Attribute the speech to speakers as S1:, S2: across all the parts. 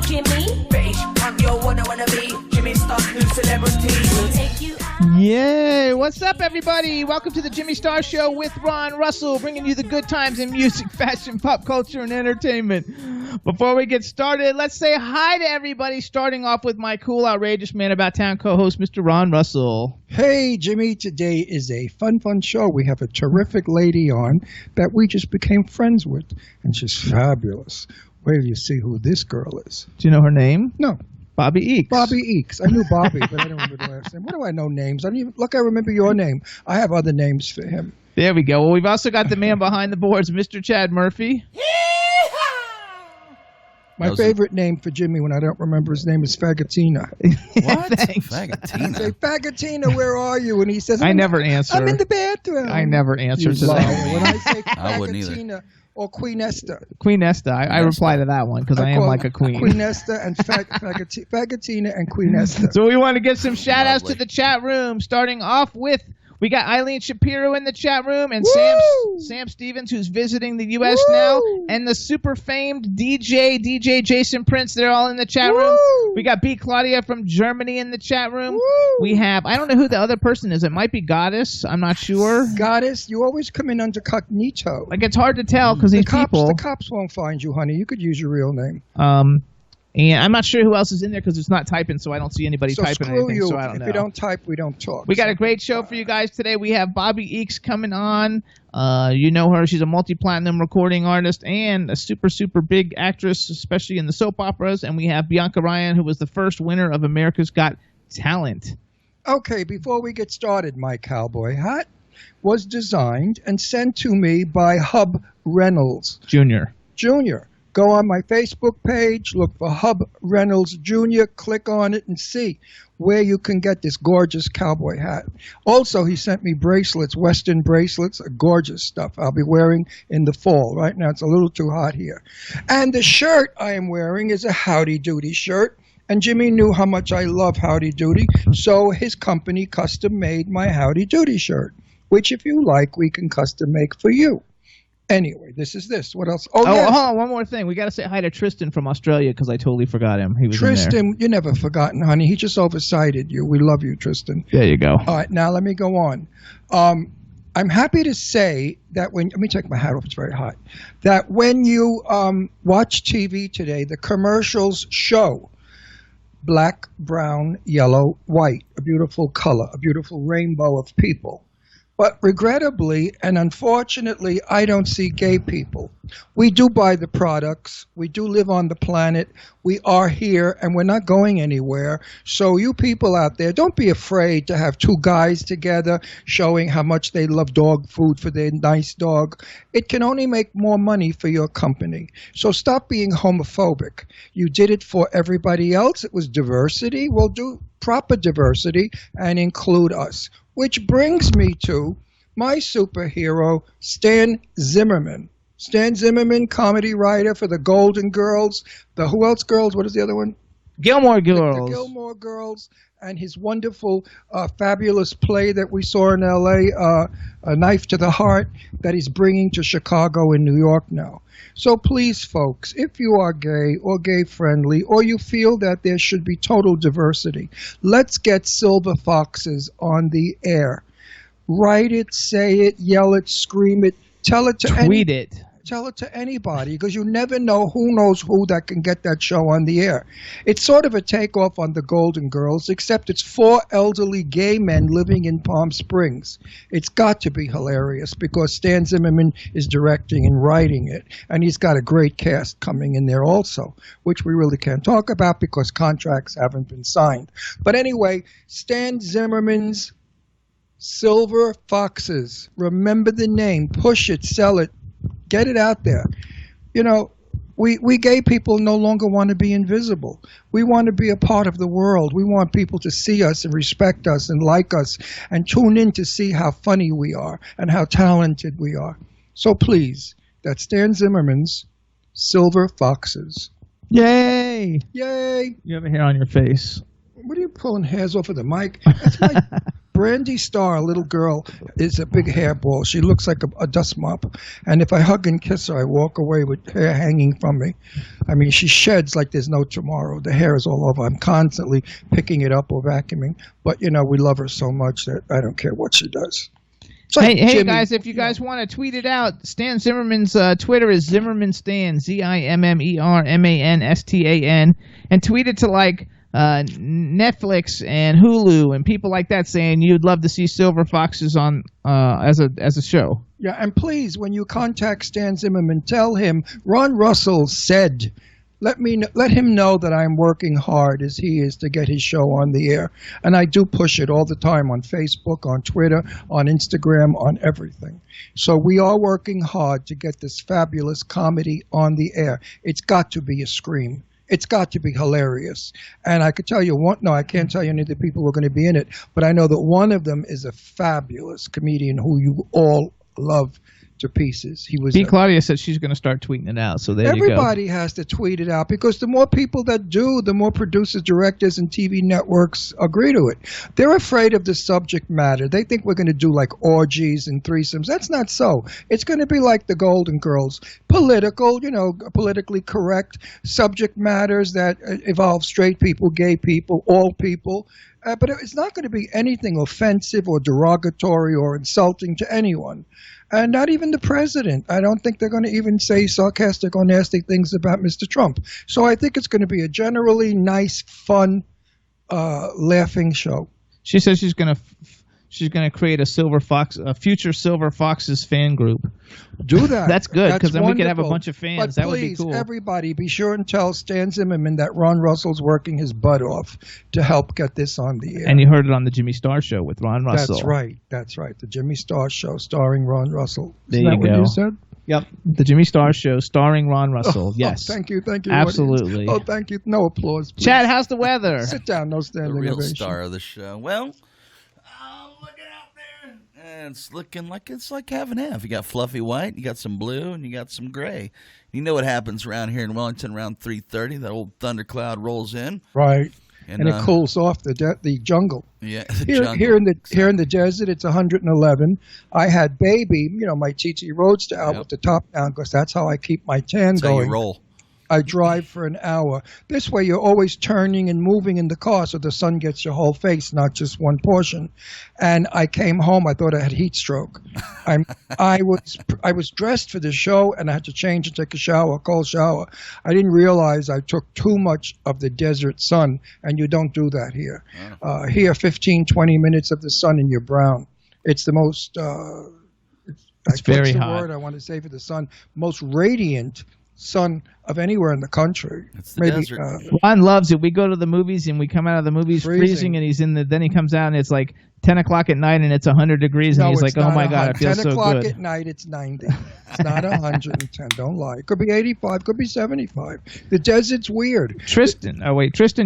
S1: Jimmy. Bitch, I'm your one I wanna be. Jimmy Star, new celebrity. We'll take you out.
S2: Yay! What's up, everybody? Welcome to the Jimmy Star Show with Ron Russell, bringing you the good times in music, fashion, pop culture, and entertainment. Before we get started, let's say hi to everybody, starting off with my cool, outrageous man about town co-host, Mr. Ron Russell.
S3: Hey, Jimmy, today is a fun show. We have a terrific lady on that we just became friends with, and she's fabulous. Wait till you see who this girl is.
S2: Do you know her name?
S3: No.
S2: Bobbie Eakes.
S3: Bobbie Eakes. I knew Bobbie, but I don't remember the last name. What do I know names? I don't even, look, I remember your name. I have other names for him.
S2: There we go. Well, we've also got the man behind the boards, Mr. Chad Murphy.
S3: My favorite name for Jimmy when I don't remember his name is Fagatina.
S4: What?
S3: I say, Fagatina, where are you? And he says,
S2: I never answer.
S3: I'm in the bathroom.
S2: I never answer to that.
S3: When I say
S4: I wouldn't either.
S3: Fagatina or Queen Esther.
S2: Queen Esther. I reply to that one because I am like a queen.
S3: Queen Esther and Fagatina and Queen Esther.
S2: So we want to give some shout outs to the chat room, starting off with, we got Eileen Shapiro in the chat room and Sam Stevens, who's visiting the U.S. now, and the super famed DJ Jason Prince. They're all in the chat room. We got B. Claudia from Germany in the chat room. We have, I don't know who the other person is. It might be Goddess. I'm not sure.
S3: Goddess, you always come in under cognito.
S2: Like, it's hard to tell because these people.
S3: The cops won't find you, honey. You could use your real name.
S2: And I'm not sure who else is in there because it's not typing, so I don't see anybody typing anything.
S3: You.
S2: So I don't know.
S3: If you don't type, we don't talk.
S2: We got a great show for you guys today. We have Bobbie Eakes coming on. You know her. She's a multi-platinum recording artist and a super, super big actress, especially in the soap operas. And we have Bianca Ryan, who was the first winner of America's Got Talent. Okay,
S3: before we get started, my cowboy hat was designed and sent to me by Hub Reynolds Jr. Go on my Facebook page, look for Hub Reynolds Jr., click on it and see where you can get this gorgeous cowboy hat. Also, he sent me bracelets, Western bracelets, gorgeous stuff I'll be wearing in the fall. Right now, it's a little too hot here. And the shirt I am wearing is a Howdy Doody shirt. And Jimmy knew how much I love Howdy Doody, so his company custom made my Howdy Doody shirt, which if you like, we can custom make for you. Anyway, this is this. What else?
S2: Oh, yes. Hold on, one more thing. We got to say hi to Tristan from Australia because I totally forgot him. He was
S3: Tristan,
S2: in there.
S3: You're never forgotten, honey. He just oversighted you. We love you, Tristan.
S2: There you go.
S3: All right, now let me go on. I'm happy to say that let me take my hat off. It's very hot. That when you watch TV today, the commercials show black, brown, yellow, white, a beautiful color, a beautiful rainbow of people. But regrettably and unfortunately, I don't see gay people. We do buy the products. We do live on the planet. We are here, and we're not going anywhere. So you people out there, don't be afraid to have two guys together showing how much they love dog food for their nice dog. It can only make more money for your company. So stop being homophobic. You did it for everybody else. It was diversity. We'll do proper diversity and include us. Which brings me to my superhero, Stan Zimmerman. Stan Zimmerman, comedy writer for the Golden Girls. The who else girls? What is the other one?
S2: Gilmore Girls.
S3: The Gilmore Girls. And his wonderful, fabulous play that we saw in L.A., A Knife to the Heart, that he's bringing to Chicago and New York now. So please, folks, if you are gay or gay-friendly, or you feel that there should be total diversity, let's get Silver Foxes on the air. Write it, say it, yell it, scream it, tell it to
S2: tweet it.
S3: Tell it to anybody, because you never know who knows who that can get that show on the air. It's sort of a takeoff on the Golden Girls, except it's 4 elderly gay men living in Palm Springs. It's got to be hilarious because Stan Zimmerman is directing and writing it, and he's got a great cast coming in there also, which we really can't talk about because contracts haven't been signed. But anyway, Stan Zimmerman's Silver Foxes. Remember the name. Push it, sell it. Get it out there. You know, we gay people no longer want to be invisible. We want to be a part of the world. We want people to see us and respect us and like us and tune in to see how funny we are and how talented we are. So please, that's Stan Zimmerman's Silver Foxes.
S2: Yay!
S3: Yay!
S2: You have a hair on your face.
S3: What are you pulling hairs off of the mic? That's my Brandy Star, a little girl, is a big hairball. She looks like a dust mop. And if I hug and kiss her, I walk away with hair hanging from me. I mean, she sheds like there's no tomorrow. The hair is all over. I'm constantly picking it up or vacuuming. But, you know, we love her so much that I don't care what she does. So,
S2: hey
S3: Jimmy,
S2: guys, if you guys want to tweet it out, Stan Zimmerman's Twitter is ZimmermanStan, ZimmermanStan, and tweet it to like Netflix and Hulu and people like that saying you'd love to see Silver Foxes on as a show.
S3: Yeah, and please, when you contact Stan Zimmerman, tell him Ron Russell said, let him know that I'm working hard as he is to get his show on the air. And I do push it all the time on Facebook, on Twitter, on Instagram, on everything. So we are working hard to get this fabulous comedy on the air. It's got to be a scream. It's got to be hilarious. And I could tell you I can't tell you any of the people who are going to be in it, but I know that one of them is a fabulous comedian who you all love to pieces. He was.
S2: Claudia said she's going to start tweeting it out. So there you go.
S3: Everybody has to tweet it out because the more people that do, the more producers, directors, and TV networks agree to it. They're afraid of the subject matter. They think we're going to do like orgies and threesomes. That's not so. It's going to be like the Golden Girls, political, politically correct subject matters that involve straight people, gay people, all people. But it's not going to be anything offensive or derogatory or insulting to anyone. And not even the president. I don't think they're going to even say sarcastic or nasty things about Mr. Trump. So I think it's going to be a generally nice, fun, laughing show.
S2: She says she's going to create a future Silver Foxes fan group.
S3: Do that.
S2: That's good because then
S3: wonderful.
S2: We could have a bunch of fans.
S3: But
S2: that would be cool.
S3: Everybody, be sure and tell Stan Zimmerman that Ron Russell's working his butt off to help get this on the air.
S2: And you heard it on the Jimmy Star Show with Ron Russell.
S3: That's right. The Jimmy Star Show starring Ron Russell.
S2: There
S3: Isn't
S2: you
S3: that
S2: go.
S3: What you said?
S2: Yep. The Jimmy Star Show starring Ron Russell. Yes.
S3: Oh, thank you.
S2: Absolutely.
S3: Oh, thank you. No applause, please.
S2: Chad, how's the weather?
S3: Sit down. No standing
S4: The real
S3: ovation.
S4: star of the show. Well, looking out there, and it's looking like it's like half and half. You got fluffy white, you got some blue, and you got some gray. You know what happens around here in Wellington around 3:30? That old thundercloud rolls in.
S3: Right. And it cools off the jungle.
S4: Yeah,
S3: jungle. Here in the desert, it's 111. I had baby, my TT Roadster out with the top down because that's how I keep my tan
S4: that's
S3: going.
S4: How you roll.
S3: I drive for an hour. This way, you're always turning and moving in the car, so the sun gets your whole face, not just one portion. And I came home. I thought I had heat stroke. I was dressed for the show, and I had to change and take a cold shower. I didn't realize I took too much of the desert sun, and you don't do that here. Here, 15, 20 minutes of the sun, and you're brown. It's the most.
S2: It's very hot.
S3: That's the word I want to say for the sun. Most radiant sun of anywhere in the country.
S4: It's the desert.
S2: Ron loves it. We go to the movies and we come out of the movies freezing and then he comes out and it's like 10 o'clock at night and it's 100 degrees and he's like, oh my God, I feel so good.
S3: 10 o'clock at night, it's 90. It's not 110. Don't lie. It could be 85. Could be 75. The desert's weird.
S2: Tristan,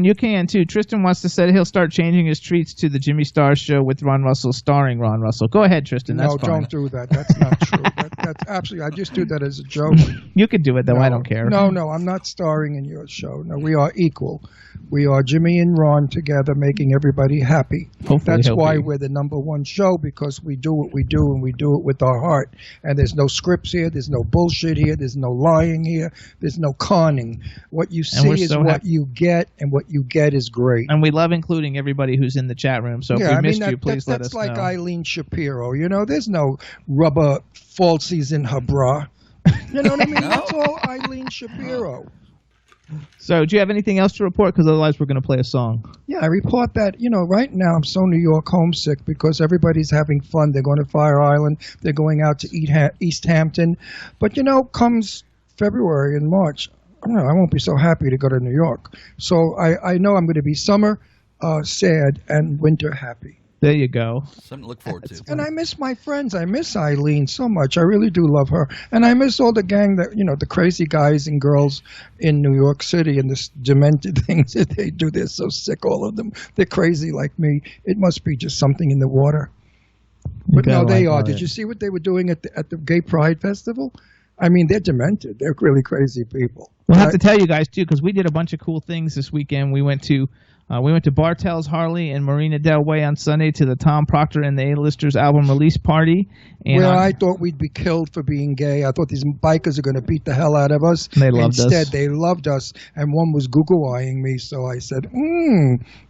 S2: you can too. Tristan wants to say he'll start changing his treats to the Jimmy Star Show with Ron Russell, starring Ron Russell. Go ahead, Tristan. That's fine.
S3: Don't do that. That's not true. That's absolutely. I just do that as a joke.
S2: You could do it though. I don't care.
S3: No, I'm not starring in your show. No, we are equal. We are Jimmy and Ron together, making everybody happy. That's why we're the #1 show, because we do what we do and we do it with our heart. And there's no scripts here. There's no bullshit here. There's no lying here. There's no conning. What you see is what you get, and what you get is great.
S2: And we love including everybody who's in the chat room. So if we missed you, please let us know.
S3: That's like Eileen Shapiro. There's no rubber falsies in her bra. You know what I mean? That's all Eileen Shapiro.
S2: So, do you have anything else to report? Because otherwise, we're going to play a song.
S3: Yeah, I report that, right now I'm so New York homesick because everybody's having fun. They're going to Fire Island. They're going out to East Hampton. But, comes February and March, I won't be so happy to go to New York. So I know I'm going to be summer sad and winter happy.
S2: There you go.
S4: Something to look forward to.
S3: And I miss my friends. I miss Eileen so much. I really do love her. And I miss all the gang that, the crazy guys and girls in New York City and this demented things that they do. They're so sick, all of them. They're crazy like me. It must be just something in the water. But no, they are. Did you see what they were doing at the Gay Pride Festival? I mean, they're demented. They're really crazy people.
S2: We'll have to tell you guys, too, because we did a bunch of cool things this weekend. We went to We went to Bartell's Harley in Marina Del Way on Sunday to the Tom Proctor and the A-Listers album release party. And
S3: where I thought we'd be killed for being gay. I thought these bikers are going to beat the hell out of us.
S2: They loved us.
S3: Instead, they loved us, and one was Google-eyeing me, so I said,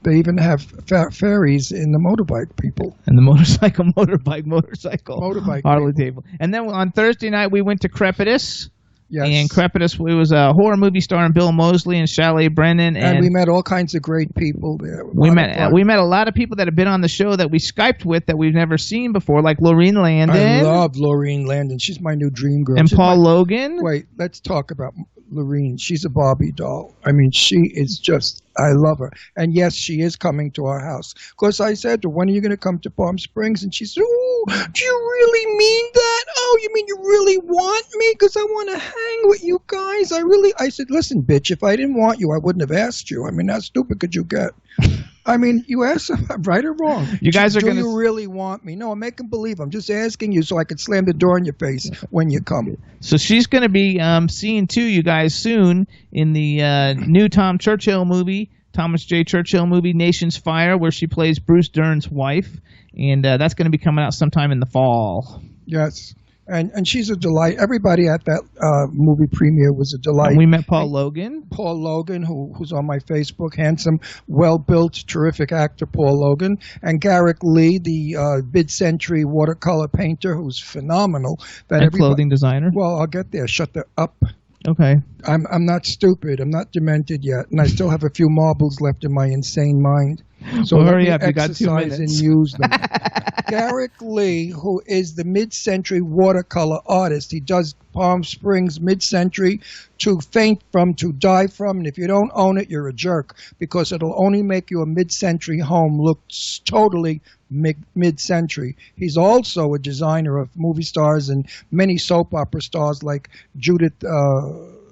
S3: they even have fairies in the motorbike people.
S2: And the motorbike Harley
S3: people.
S2: table. And then on Thursday night, we went to Crepitus.
S3: Yes.
S2: And Crepitus, it was a horror movie starring Bill Moseley and Chalet Brennan.
S3: And we met all kinds of great people there.
S2: We met a lot of people that have been on the show that we Skyped with that we've never seen before, like Laureen Landon.
S3: I love Laureen Landon. She's my new dream girl.
S2: And Paul Logan.
S3: Wait, let's talk about Laureen. She's a Bobbie doll. I mean, she is just, I love her. And yes, she is coming to our house. Because I said to her, when are you going to come to Palm Springs? And she said, oh, do you really mean that? Oh, you mean you really want me? Because I want to hang with you guys. I said, listen, bitch, if I didn't want you, I wouldn't have asked you. I mean, how stupid could you get? I mean, you asked, right or wrong?
S2: You guys are
S3: going to... Do you really want me? No, I'm making believe. I'm just asking you so I could slam the door in your face when you come.
S2: So she's going to be seeing you guys soon in the new Thomas J. Churchill movie, Nation's Fire, where she plays Bruce Dern's wife. And that's going to be coming out sometime in the fall.
S3: Yes. And she's a delight. Everybody at that movie premiere was a delight.
S2: And we met Paul Logan.
S3: Paul Logan, who's on my Facebook, handsome, well-built, terrific actor, Paul Logan. And Garrick Lee, the mid-century watercolor painter, who's phenomenal.
S2: And clothing designer.
S3: Well, I'll get there. Shut up.
S2: Okay.
S3: I'm not stupid. I'm not demented yet. And I still have a few marbles left in my insane mind. So
S2: well, hurry up. You got 2 minutes.
S3: And use them. Garrick Lee, who is the mid-century watercolor artist. He does Palm Springs mid-century to faint from, to die from. And if you don't own it, you're a jerk, because it'll only make you a mid-century home look totally mid-century. He's also a designer of movie stars and many soap opera stars like Judith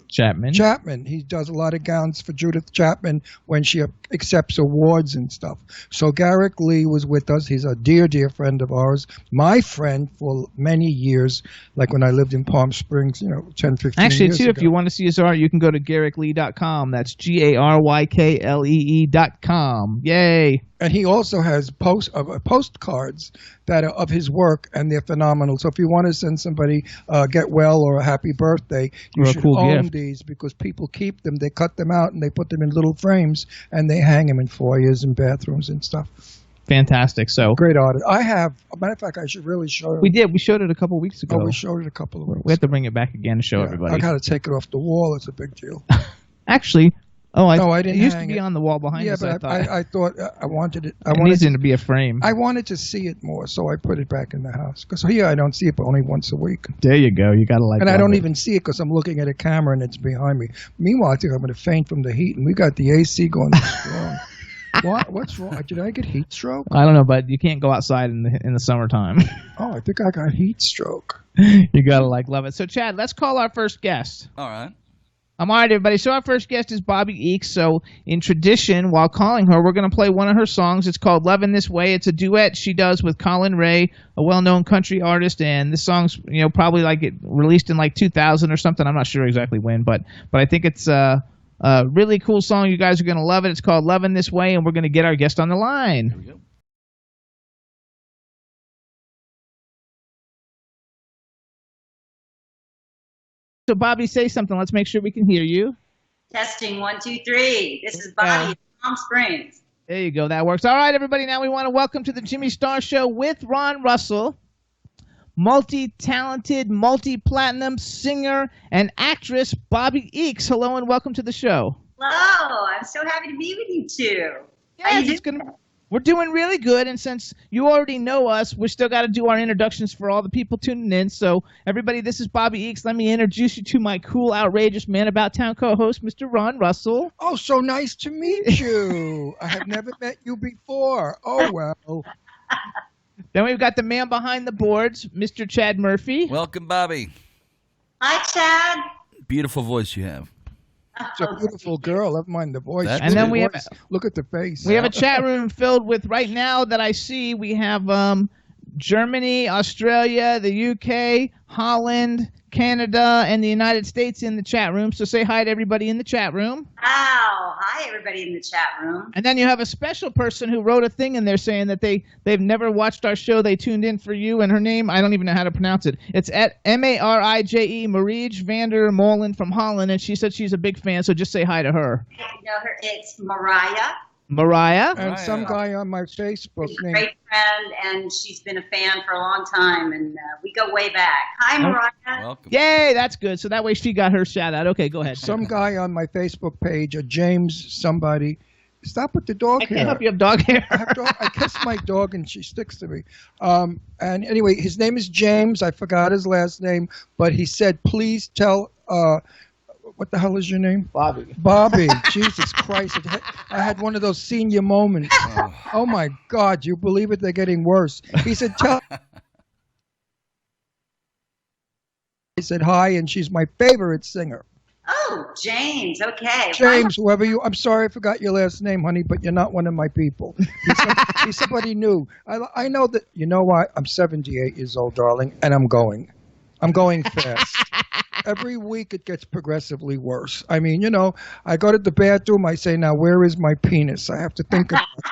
S3: Chapman. He does a lot of gowns for Judith Chapman when she accepts awards and stuff. So Garrick Lee was with us. He's a dear, dear friend of ours. My friend for many years, like when I lived in Palm Springs, 10, 15
S2: Actually,
S3: years ago.
S2: If you want to see his art, you can go to GarrickLee.com. That's GARYKLEE.com. Yay.
S3: And he also has postcards that are of his work, and they're phenomenal. So if you want to send somebody get well or a happy birthday, you should own these, because people keep them. They cut them out and they put them in little frames, and they hang them in foyers and bathrooms and stuff.
S2: Fantastic. So
S3: great artist. I have, a matter of fact, I should really show it.
S2: We did. We showed it a couple of weeks ago.
S3: Oh, we showed it a couple of weeks.
S2: We have to bring it back again to show everybody.
S3: I got to take it off the wall. It's a big deal.
S2: Actually. I didn't. It used to
S3: hang
S2: be on the wall behind us.
S3: But I thought I wanted it.
S2: It needs to be a frame.
S3: I wanted to see it more, so I put it back in the house. Because here I don't see it, but only once a week.
S2: There you go. You gotta like.
S3: And I don't even see it because I'm looking at a camera and it's behind me. Meanwhile, I think I'm going to faint from the heat, and we got the AC going strong. What's wrong? Did I get heat stroke?
S2: I don't know, but you can't go outside in the summertime.
S3: Oh, I think I got heat stroke.
S2: You gotta love it. So, Chad, let's call our first guest.
S4: All right.
S2: All right, everybody. So our first guest is Bobbie Eakes. So in tradition, while calling her, we're going to play one of her songs. It's called Lovin' This Way. It's a duet she does with Colin Ray, a well-known country artist. And this song's, probably like it released in like 2000 or something. I'm not sure exactly when, but I think it's a really cool song. You guys are going to love it. It's called Lovin' This Way, and we're going to get our guest on the line.
S4: Here we go.
S2: So, Bobbie, say something. Let's make sure we can hear you.
S5: Testing 1, 2, 3. This is Bobbie, Palm Springs.
S2: There you go. That works. All right, everybody. Now we want to welcome to the Jimmy Star Show with Ron Russell, multi-talented, multi-platinum singer and actress Bobbie Eakes. Hello and welcome to the show.
S5: Hello. I'm so happy to be with you two.
S2: Yes, we're doing really good, and since you already know us, we still got to do our introductions for all the people tuning in. So, everybody, this is Bobbie Eakes. Let me introduce you to my cool, outrageous man about town co-host, Mr. Ron Russell.
S3: Oh, so nice to meet you. I have never met you before. Oh, well.
S2: Then we've got the man behind the boards, Mr. Chad Murphy.
S4: Welcome, Bobbie.
S5: Hi, Chad.
S4: Beautiful voice you have.
S3: It's a beautiful girl. Never mind the voice.
S2: And then we have
S3: look at the face.
S2: We have a chat room filled with right now that I see. We have Germany, Australia, the UK, Holland, Canada, and the United States in the chat room. So say hi to everybody in the chat room.
S5: Wow. Hi, everybody in the chat room.
S2: And then you have a special person who wrote a thing in there saying that they've never watched our show. They tuned in for you, and her name, I don't even know how to pronounce it. It's at Marije Mariege van der Molen from Holland, and she said she's a big fan, so just say hi to her.
S5: I know her. It's Mariah.
S2: Mariah?
S3: And some guy on my Facebook
S5: She's a
S3: named
S5: great friend, and she's been a fan for a long time, and we go way back. Hi, Mariah.
S4: Welcome.
S2: Yay, that's good. So that way she got her shout out. Okay, go ahead.
S3: some guy on my Facebook page, a James somebody. Stop with the dog
S2: I
S3: hair.
S2: can't help you have dog hair.
S3: I kiss my dog and she sticks to me. And anyway, his name is James. I forgot his last name, but he said, please tell. What the hell is your name?
S2: Bobbie.
S3: Bobbie. Jesus Christ. I had one of those senior moments. Oh, my God. You believe it? They're getting worse. He said, tell. I said hi, and she's my favorite singer.
S5: Oh, James. Okay.
S3: James, whoever you, I'm sorry I forgot your last name, honey, but you're not one of my people. He's somebody new. I know that, you know what? I'm 78 years old, darling, and I'm going. I'm going fast. Every week it gets progressively worse. I mean, you know, I go to the bathroom, I say, now where is my penis? I have to think about it.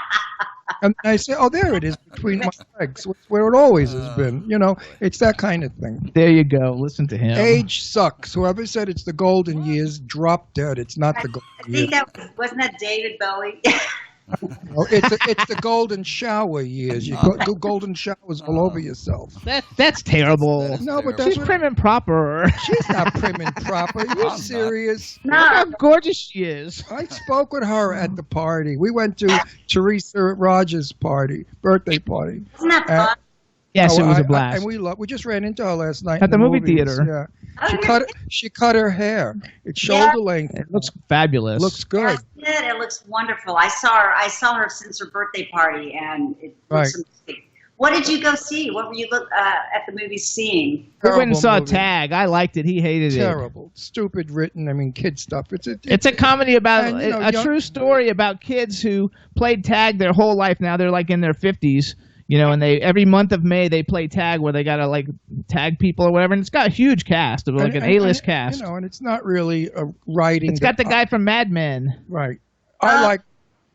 S3: And I say, oh, there it is between my legs, where it always has been. You know, it's that kind of thing.
S2: There you go. Listen to him.
S3: Age sucks. Whoever said it's the golden years, drop dead. It's not the golden
S5: I
S3: years.
S5: think wasn't that David Bowie?
S3: Oh, it's the golden shower years. You do golden showers all over yourself.
S2: That's terrible.
S3: No, but that's
S2: She's prim and proper.
S3: she's not prim and proper. Are you serious?
S2: Look how gorgeous she is.
S3: I spoke with her at the party. We went to Teresa Rogers' birthday party.
S5: Isn't that fun?
S2: Yes,
S3: Oh,
S2: it was a
S3: I-
S2: blast.
S3: and we just ran into her last night
S2: At
S3: in
S2: the movie
S3: movies.
S2: theater.
S3: Yeah,
S5: Oh,
S3: she cut her hair. It's shoulder length.
S2: It looks fabulous.
S3: Looks good.
S5: That's it. It looks wonderful. I saw her since her birthday party, and it looks amazing. What did you go see? What were you at the movies seeing?
S2: We went and
S3: Terrible
S2: saw
S3: movie.
S2: Tag. I liked it. He hated it.
S3: Terrible, stupid written. I mean, kid stuff.
S2: It's a comedy about
S3: and, you know,
S2: a
S3: young-
S2: true story about kids who played tag their whole life. Now they're like in their 50s, you know, and they every month of May they play tag where they gotta like tag people or whatever. And it's got a huge cast of like an A-list cast.
S3: You know, and it's not really a writing.
S2: It's got the guy from Mad Men.
S3: Right.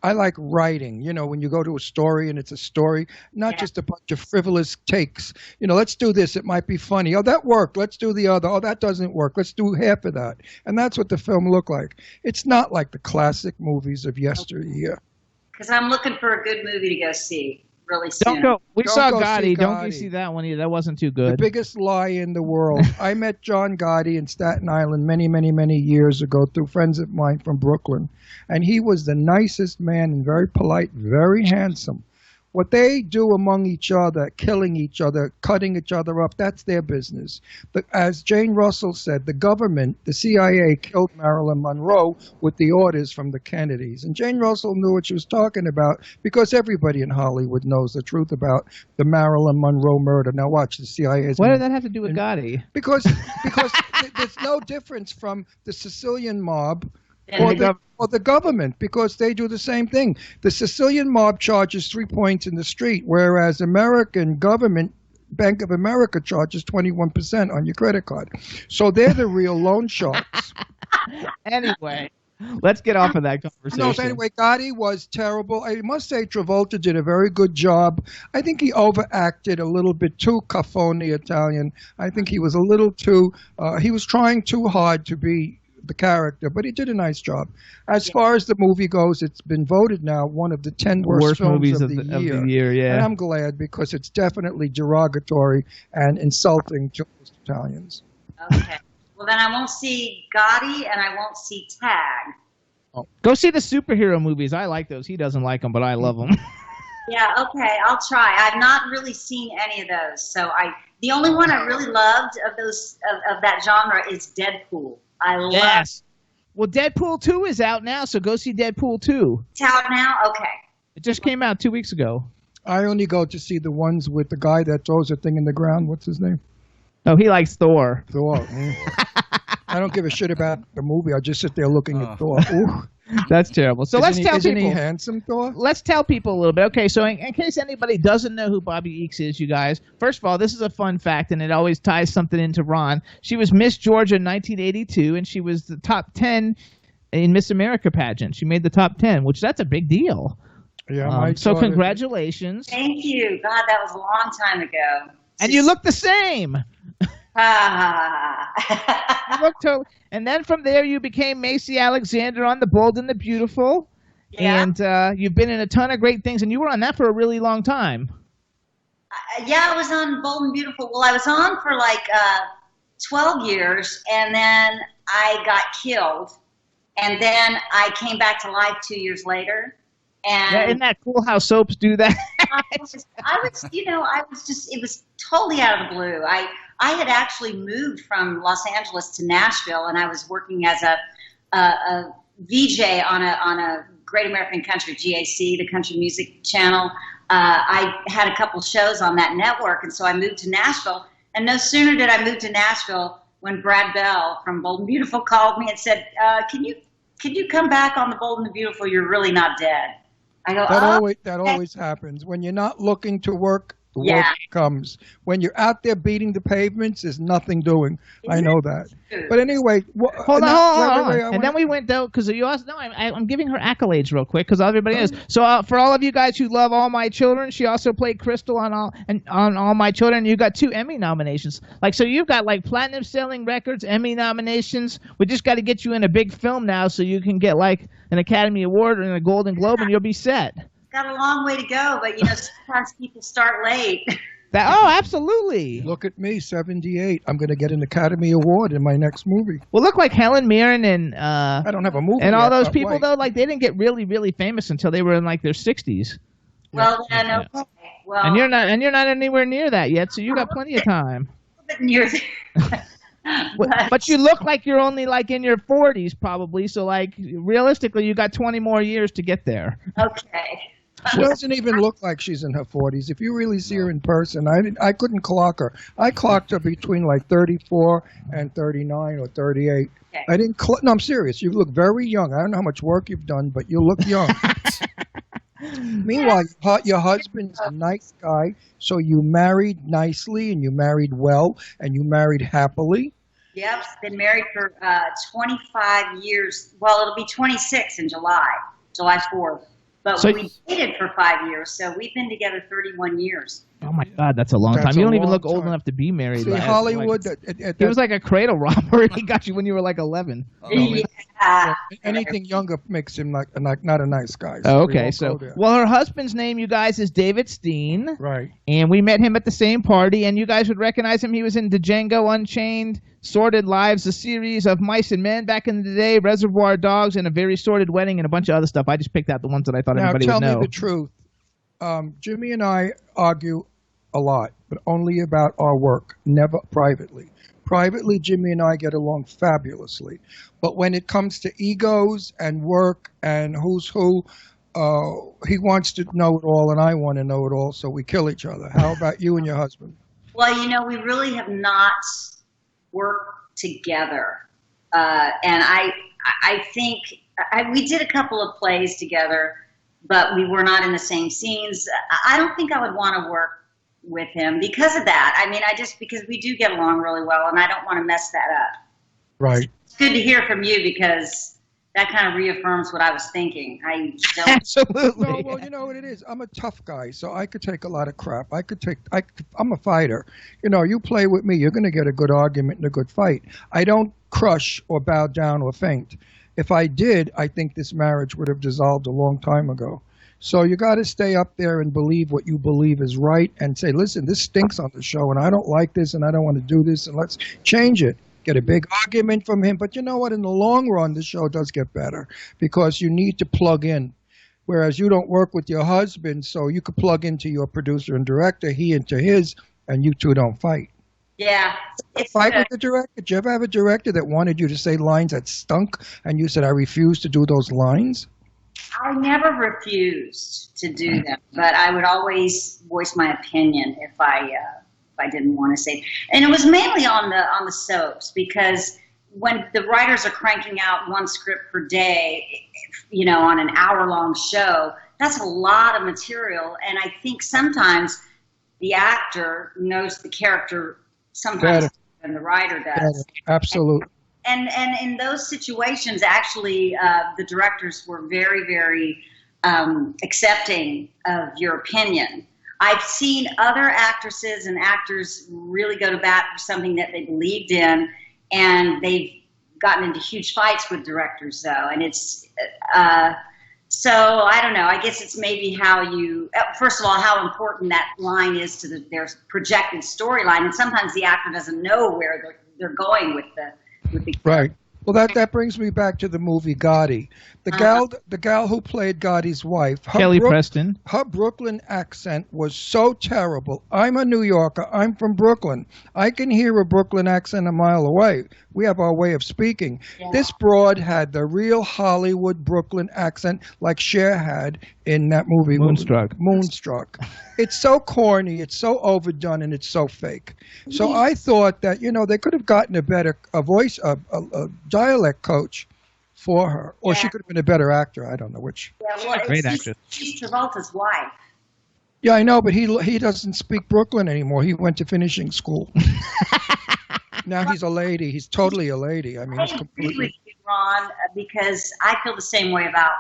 S3: I like writing, you know, when you go to a story and it's a story, not just a bunch of frivolous takes. You know, let's do this. It might be funny. Oh, that worked. Let's do the other. Oh, that doesn't work. Let's do half of that. And that's what the film looked like. It's not like the classic movies of yesteryear.
S5: Because I'm looking for a good movie to go see really soon.
S2: Don't go. We
S3: Don't
S2: saw
S3: go
S2: Gotti.
S3: see
S2: Don't go
S3: Gotti.
S2: see that one either. That wasn't too
S3: The
S2: good.
S3: biggest lie in the world. I met John Gotti in Staten Island many, many, many years ago through friends of mine from Brooklyn. And he was the nicest man and very polite, very handsome. What they do among each other, killing each other, cutting each other up, that's their business. But as Jane Russell said, the government, the CIA, killed Marilyn Monroe with the orders from the Kennedys. And Jane Russell knew what she was talking about because everybody in Hollywood knows the truth about the Marilyn Monroe murder. Now watch, the CIA is...
S2: What did that have to do with Gotti?
S3: Because there's no difference from the Sicilian mob
S5: And
S3: or the government, because they do the same thing. The Sicilian mob charges 3 points in the street, whereas American government, Bank of America, charges 21% on your credit card. So they're the real loan sharks.
S2: Anyway, let's get off of that conversation.
S3: No, so anyway, Gotti was terrible. I must say Travolta did a very good job. I think he overacted a little bit too caffone Italian. I think he was a little too, he was trying too hard to be the character, but he did a nice job. As far as the movie goes, it's been voted now one of the 10 worst films
S2: movies
S3: of the year.
S2: Yeah.
S3: And I'm glad because it's definitely derogatory and insulting to most Italians.
S5: okay. Well, then I won't see Gotti and I won't see Tag.
S2: Go see the superhero movies. I like those. He doesn't like them, but I love them.
S5: Yeah, okay, I'll try. I've not really seen any of those, so the only one I really loved of those of that genre is Deadpool. I love
S2: Yes. Well, Deadpool 2 is out now, so go see Deadpool 2.
S5: It's out now. Okay.
S2: It just came out 2 weeks ago.
S3: I only go to see the ones with the guy that throws a thing in the ground. What's his name?
S2: Oh, he likes Thor.
S3: Thor. I don't give a shit about the movie. I just sit there looking at Thor. Ooh.
S2: That's terrible. So let's tell
S3: isn't
S2: people.
S3: he handsome, Thor?
S2: Let's tell people a little bit. Okay, so in case anybody doesn't know who Bobbie Eakes is, you guys, first of all, this is a fun fact, and it always ties something into Ron. She was Miss Georgia in 1982, and she was the top 10 in Miss America pageant. She made the top 10, which that's a big deal.
S3: Yeah,
S2: so congratulations.
S5: Thank you. God, that was a long time ago.
S2: And you look the same. You look totally. And then from there, you became Macy Alexander on The Bold and the Beautiful.
S5: Yeah.
S2: And you've been in a ton of great things, and you were on that for a really long time.
S5: Yeah, I was on Bold and Beautiful. Well, I was on for like 12 years, and then I got killed. And then I came back to life 2 years later. And
S2: yeah, isn't that cool how soaps do that?
S5: I was, it was totally out of the blue. I had actually moved from Los Angeles to Nashville, and I was working as a VJ on a Great American Country, GAC, the country music channel. I had a couple shows on that network, and so I moved to Nashville. And no sooner did I move to Nashville when Brad Bell from Bold and Beautiful called me and said, can you come back on the Bold and the Beautiful? You're really not dead. I go,
S3: that always happens. When you're not looking to work, the work comes. When you're out there beating the pavements, there's nothing doing. I know that. But anyway,
S2: hold on. And then we went though, because you also know I'm giving her accolades real quick because everybody knows. So for all of you guys who love All My Children, she also played Crystal on All My Children. You got 2 Emmy nominations. So you've got like platinum selling records, Emmy nominations. We just got to get you in a big film now so you can get like an Academy Award and a Golden Globe, and you'll be set.
S5: Got a long way to go, but sometimes people start late.
S2: Absolutely.
S3: Look at me, 78. I'm going to get an Academy Award in my next movie.
S2: Well, look like Helen Mirren and
S3: I don't have a movie.
S2: And
S3: yet,
S2: all those people
S3: wait.
S2: though, like they didn't get really, really famous until they were in like their 60s.
S5: Well, then, okay. Well,
S2: and you're not anywhere near that yet, so you got plenty of time. But you look like you're only like in your 40s probably, so like realistically, you got 20 more years to get there.
S5: Okay.
S3: She doesn't even look like she's in her 40s. If you really see her in person, I couldn't clock her. I clocked her between like 34 and 39 or 38. Okay. I didn't. No, I'm serious. You look very young. I don't know how much work you've done, but you look young. Meanwhile, your husband's a nice guy, so you married nicely and you married well and you married happily.
S5: Yep, been married for 25 years. Well, it'll be 26 in July 4th. But we dated for 5 years, so we've been together 31 years.
S2: Oh my God, that's a long time. You don't even look old enough to be married.
S3: See, Hollywood.
S2: It was like a cradle robber. He got you when you were like 11.
S5: Yeah.
S3: Anything younger makes him like not a nice guy.
S2: So okay, well, her husband's name, you guys, is David Steen.
S3: Right.
S2: And we met him at the same party, and you guys would recognize him. He was in Django Unchained, Sordid Lives, a series of Mice and Men back in the day, Reservoir Dogs, and A Very Sordid Wedding, and a bunch of other stuff. I just picked out the ones that I thought everybody would know.
S3: Now, tell me the truth. Jimmy and I argue a lot, but only about our work, never privately. Privately, Jimmy and I get along fabulously. But when it comes to egos and work and who's who, he wants to know it all and I want to know it all, so we kill each other. How about you and your husband?
S5: Well, we really have not worked together. And I think we did a couple of plays together, but we were not in the same scenes. I don't think I would want to work with him because of that. I mean, because we do get along really well, and I don't want to mess that up.
S3: Right.
S5: It's good to hear from you because that kind of reaffirms what I was thinking. I don't.
S2: Absolutely.
S3: No, well, you know what it is. I'm a tough guy, so I could take a lot of crap. I'm a fighter. You play with me, you're going to get a good argument and a good fight. I don't crush or bow down or faint. If I did, I think this marriage would have dissolved a long time ago. So you got to stay up there and believe what you believe is right and say, listen, this stinks on the show and I don't like this and I don't want to do this and let's change it. Get a big argument from him. But you know what? In the long run, the show does get better because you need to plug in. Whereas you don't work with your husband, so you could plug into your producer and director, he into his, and you two don't fight.
S5: Yeah.
S3: Fight with the director. Did you ever have a director that wanted you to say lines that stunk and you said, I refuse to do those lines?
S5: I never refused to do them, but I would always voice my opinion if I didn't want to say. And it was mainly on the soaps because when the writers are cranking out one script per day, you know, on an hour-long show, that's a lot of material. And I think sometimes the actor knows the character sometimes better than the writer does.
S3: Better. Absolutely.
S5: And in those situations, actually, the directors were very, very accepting of your opinion. I've seen other actresses and actors really go to bat for something that they believed in, and they've gotten into huge fights with directors, though. And it's so I don't know. I guess it's maybe how you, first of all, how important that line is to their projected storyline, and sometimes the actor doesn't know where they're going with the
S3: right. Well, that brings me back to the movie Gotti. The gal who played Gotti's wife,
S2: Kelly Preston.
S3: Her Brooklyn accent was so terrible. I'm a New Yorker. I'm from Brooklyn. I can hear a Brooklyn accent a mile away. We have our way of speaking. Yeah. This broad had the real Hollywood Brooklyn accent like Cher had in that movie Moonstruck. It's so corny, it's so overdone, and it's so fake. So I thought that, you know, they could have gotten a dialect coach for her, or she could have been a better actor. I don't know which.
S5: Yeah, well,
S2: great actress.
S5: She's Travolta's wife.
S3: Yeah, I know, but he doesn't speak Brooklyn anymore. He went to finishing school. Now he's a lady. He's totally a lady. I mean,
S5: I
S3: he's
S5: agree
S3: completely.
S5: with you, Ron, because I feel the same way about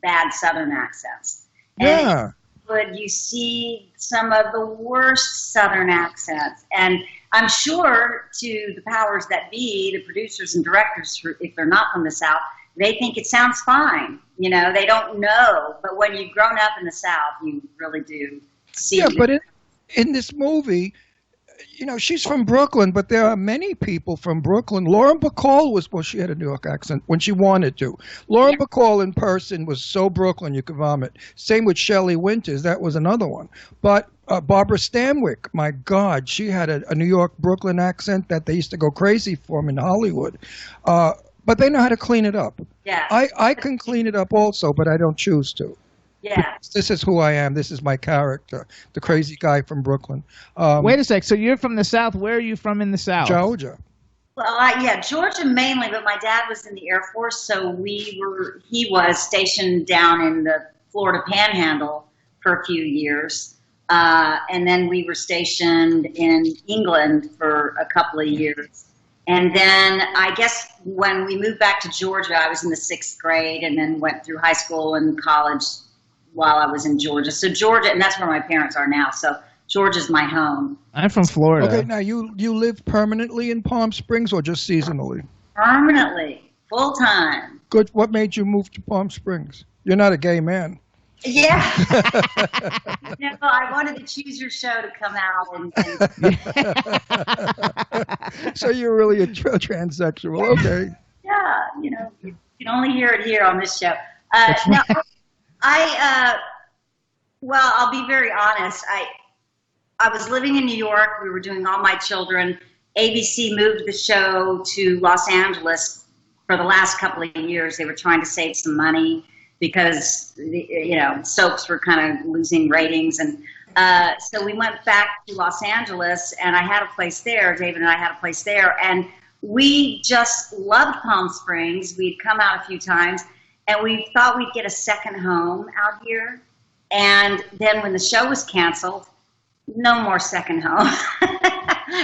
S5: bad Southern accents.
S3: Yeah.
S5: And you see some of the worst Southern accents, and I'm sure to the powers that be, the producers and directors, if they're not from the South, they think it sounds fine. You know, they don't know, but when you've grown up in the South, you really do see.
S3: Yeah, but in this movie, you know, she's from Brooklyn, but there are many people from Brooklyn. Lauren Bacall she had a New York accent when she wanted to. Lauren Bacall in person was so Brooklyn you could vomit. Same with Shelley Winters. That was another one. But Barbara Stanwyck, my God, she had a New York Brooklyn accent that they used to go crazy for in Hollywood. But they know how to clean it up.
S5: Yeah.
S3: I can clean it up also, but I don't choose to.
S5: Yeah.
S3: This is who I am. This is my character, the crazy guy from Brooklyn.
S2: Wait a sec. So you're from the South. Where are you from in the South?
S3: Georgia.
S5: Well, Georgia mainly, but my dad was in the Air Force, so he was stationed down in the Florida Panhandle for a few years. And then we were stationed in England for a couple of years. And then I guess when we moved back to Georgia, I was in the 6th grade and then went through high school and college while I was in Georgia. So Georgia, and that's where my parents are now. So Georgia's my home.
S2: I'm from Florida.
S3: Okay, now you live permanently in Palm Springs or just seasonally?
S5: Permanently, full time.
S3: Good. What made you move to Palm Springs? You're not a gay man.
S5: Yeah. No, I wanted to choose your show to come out.
S3: So you're really a transsexual. Okay.
S5: Yeah, you know, you can only hear it here on this show. No, well, I'll be very honest. I was living in New York. We were doing All My Children. ABC moved the show to Los Angeles for the last couple of years. They were trying to save some money because, you know, soaps were kind of losing ratings. And so we went back to Los Angeles, and I had a place there. David and I had a place there. And we just loved Palm Springs. We'd come out a few times, and we thought we'd get a second home out here. And then when the show was canceled, no more second home.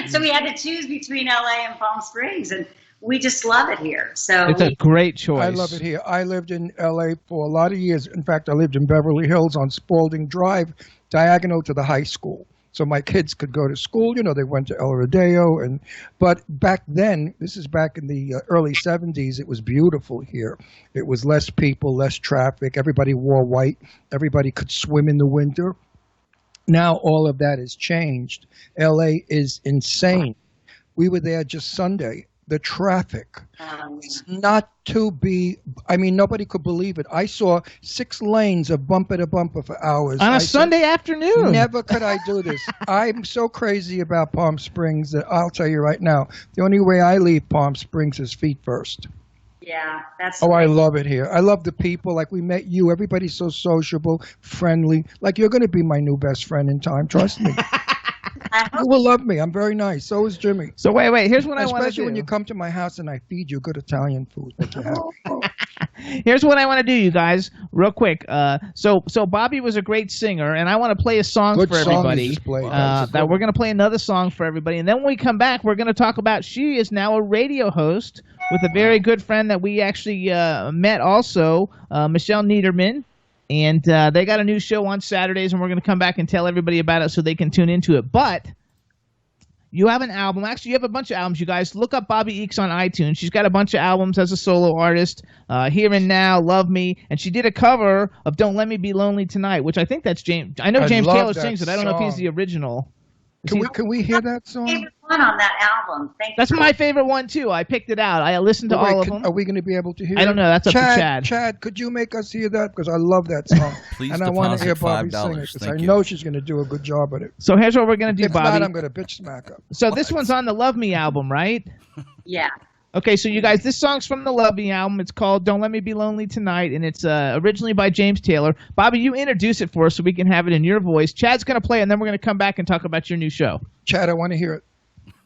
S5: So we had to choose between LA and Palm Springs, and we just love it here. So
S2: it's a great choice.
S3: I love it here. I lived in LA for a lot of years. In fact, I lived in Beverly Hills on Spalding Drive, diagonal to the high school. So my kids could go to school. You know, they went to El Rodeo. But back then, this is back in the early 70s, it was beautiful here. It was less people, less traffic. Everybody wore white. Everybody could swim in the winter. Now all of that has changed. LA is insane. We were there just Sunday. The traffic. It's not to be, I mean, nobody could believe it. I saw 6 lanes of bumper to bumper for hours.
S2: On a Sunday afternoon.
S3: Never could I do this. I'm so crazy about Palm Springs that I'll tell you right now, the only way I leave Palm Springs is feet first.
S5: Yeah, that's.
S3: Oh, I love it here. I love the people. Like we met you. Everybody's so sociable, friendly. Like you're going to be my new best friend in time. Trust me.
S5: I
S3: You
S5: hope
S3: will love me. I'm very nice. So is Jimmy.
S2: So wait. Here's what I want to do.
S3: Especially when you come to my house and I feed you good Italian food. Like you have.
S2: Here's what I want to do, you guys, real quick. So Bobbie was a great singer, and I want to play a song
S3: Good
S2: for
S3: song you
S2: everybody.
S3: just played.
S2: That we're going to play another song for everybody, and then when we come back, we're going to talk about she is now a radio host with a very good friend that we actually met also, Michelle Niederman. And they got a new show on Saturdays, and we're going to come back and tell everybody about it so they can tune into it. But you have an album. Actually, you have a bunch of albums, you guys. Look up Bobbie Eakes on iTunes. She's got a bunch of albums as a solo artist, Here and Now, Love Me. And she did a cover of Don't Let Me Be Lonely Tonight, which I think that's James. I know James
S3: love
S2: Taylor
S3: that
S2: sings it. I don't know if he's
S3: song.
S2: the original.
S3: Can we hear that song?
S5: favorite one on that album. Thank
S2: That's
S5: you.
S2: my favorite one, too. I picked it out. I listened to all of them.
S3: Are we going to be able to hear
S2: I don't know. That's up to Chad.
S3: Chad, could you make us hear that? Because I love that song.
S4: Please
S3: and I want to hear
S4: deposit
S3: Bobbie
S4: $5.
S3: sing it because I
S4: Thank you.
S3: know she's going to do a good job at it.
S2: So here's what we're going to do,
S3: If not,
S2: Bobbie.
S3: I'm going to bitch smack her.
S2: So this one's on the Love Me album, right?
S5: Yeah.
S2: Okay, so you guys, this song's from the Love Me album. It's called Don't Let Me Be Lonely Tonight, and it's originally by James Taylor. Bobbie, you introduce it for us so we can have it in your voice. Chad's going to play, and then we're going to come back and talk about your new show.
S3: Chad, I want to hear it.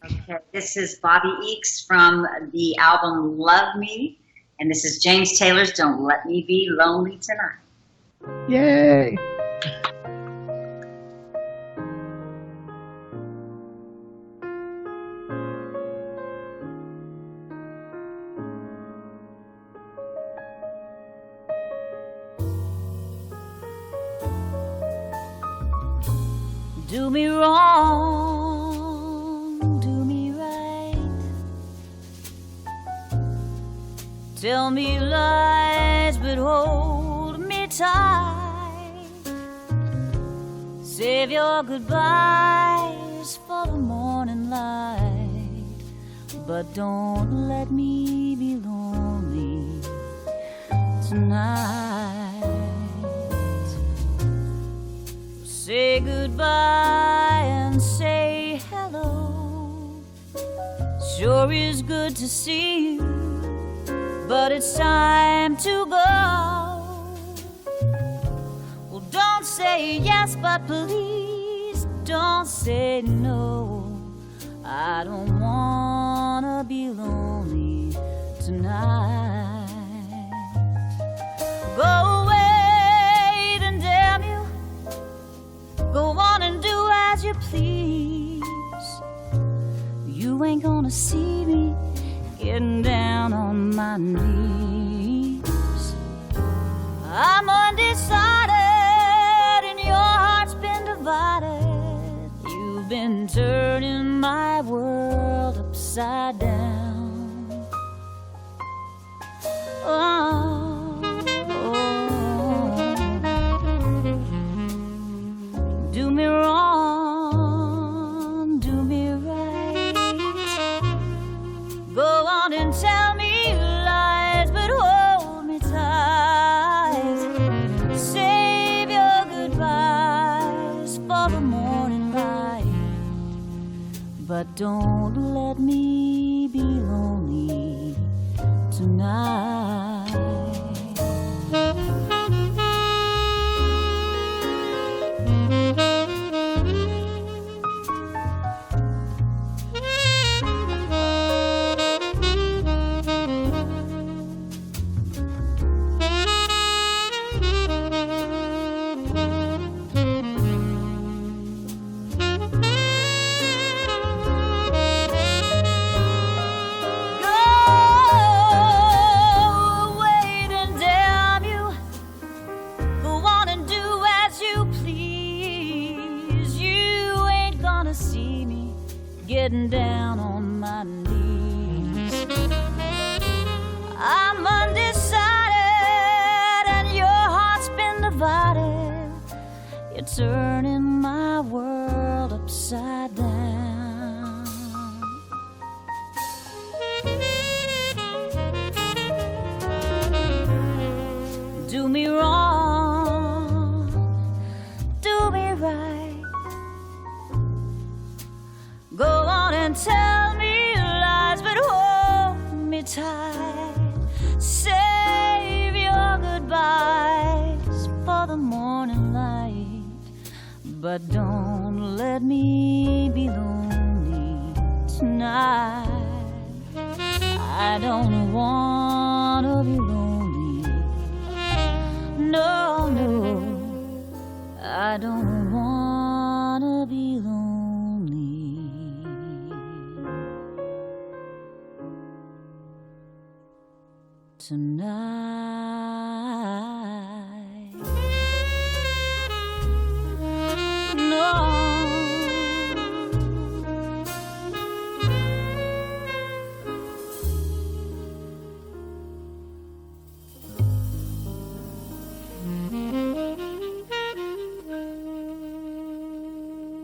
S5: Okay. This is Bobbie Eakes from the album Love Me, and this is James Taylor's Don't Let Me Be Lonely Tonight.
S2: Yay!
S6: Do me wrong, do me right. Tell me lies, but hold me tight. Save your goodbyes for the morning light, but don't let me be lonely tonight. Say goodbye and say hello. Sure is good to see you, but it's time to go. Well, don't say yes, but please don't say no. I don't wanna be lonely tonight. Go away and damn you. Go on and do as you please. You ain't gonna see me getting down on my knees. I'm undecided and your heart's been divided. You've been turning my world upside down. Oh. Do me wrong, do me right. Go on and tell me lies, but hold me tight. Save your goodbyes for the morning light, but don't let me be lonely tonight. Getting down on my knees. I'm undecided and your heart's been divided. You're turning my world upside down. Do me wrong, do me right. Go on and tell me lies, but hold me tight. Save your goodbyes for the morning light, but don't let me be tonight. I don't wanna be lonely. No, no, I don't wanna be lonely. Tonight. No.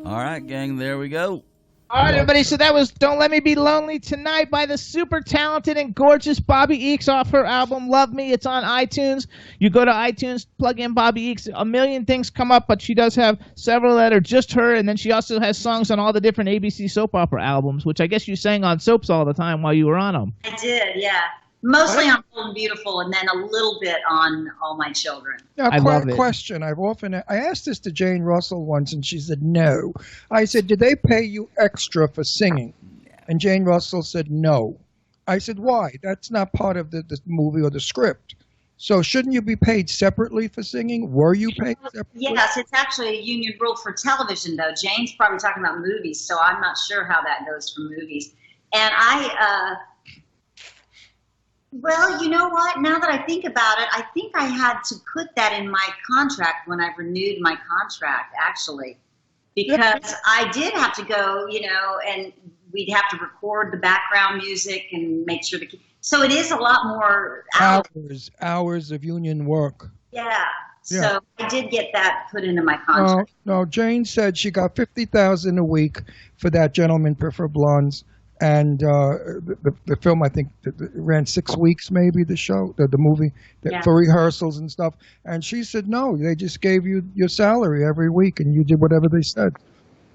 S4: All right, gang, there we go.
S2: All right, everybody, so that was Don't Let Me Be Lonely Tonight by the super talented and gorgeous Bobbie Eakes off her album Love Me. It's on iTunes. You go to iTunes, plug in Bobbie Eakes. A million things come up, but she does have several that are just her, and then she also has songs on all the different ABC soap opera albums, which I guess you sang on soaps all the time while you were on them.
S5: I did, yeah. Mostly on Bold and Beautiful, and then a little bit on All My Children.
S3: Now,
S2: I love it.
S3: question. I asked this to Jane Russell once, and she said no. I said, did they pay you extra for singing? And Jane Russell said no. I said, why? That's not part of the movie or the script. So shouldn't you be paid separately for singing? Were you paid separately?
S5: Yes, it's actually a union rule for television, though. Jane's probably talking about movies, so I'm not sure how that goes for movies. And well, you know what? Now that I think about it, I think I had to put that in my contract when I renewed my contract, actually, because I did have to go, and we'd have to record the background music and make sure so it is a lot more
S3: hours of union work.
S5: Yeah. So I did get that put into my contract.
S3: No, Jane said she got $50,000 a week for That Gentleman Prefer Blondes. And the film, I think, ran 6 weeks, maybe, the show, the movie, for rehearsals and stuff. And she said, no, they just gave you your salary every week, and you did whatever they said.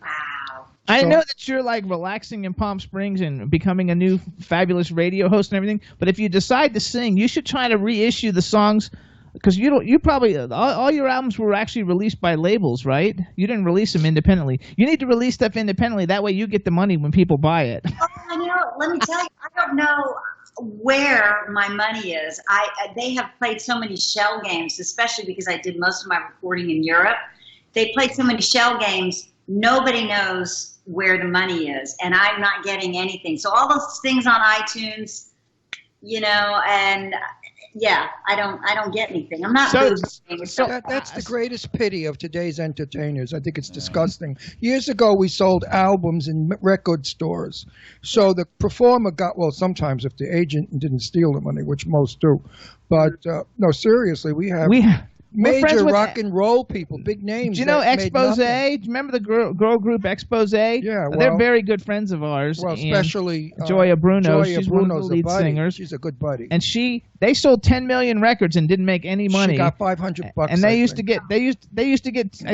S5: Wow.
S2: I know that you're, like, relaxing in Palm Springs and becoming a new fabulous radio host and everything, but if you decide to sing, you should try to reissue the songs, because you probably all your albums were actually released by labels, right? You didn't release them independently. You need to release stuff independently. That way you get the money when people buy it.
S5: Oh, I know. Let me tell you, I don't know where my money is. They have played so many shell games, especially because I did most of my recording in Europe. They played so many shell games, nobody knows where the money is, and I'm not getting anything. So all those things on iTunes, and yeah, I don't get anything. I'm not boosting.
S3: That's the greatest pity of today's entertainers. I think it's disgusting. Years ago, we sold albums in record stores. So the performer sometimes if the agent didn't steal the money, which most do. But no, seriously, we have major rock and roll people, big names.
S2: Do you know Expose? Do you remember the girl group Expose? Yeah, they're very good friends of ours.
S3: Well, especially
S2: Joya Bruno. She's one of the lead singers.
S3: She's a good buddy.
S2: And they sold 10 million records and didn't make any money.
S3: She got $500.
S2: And they used to get I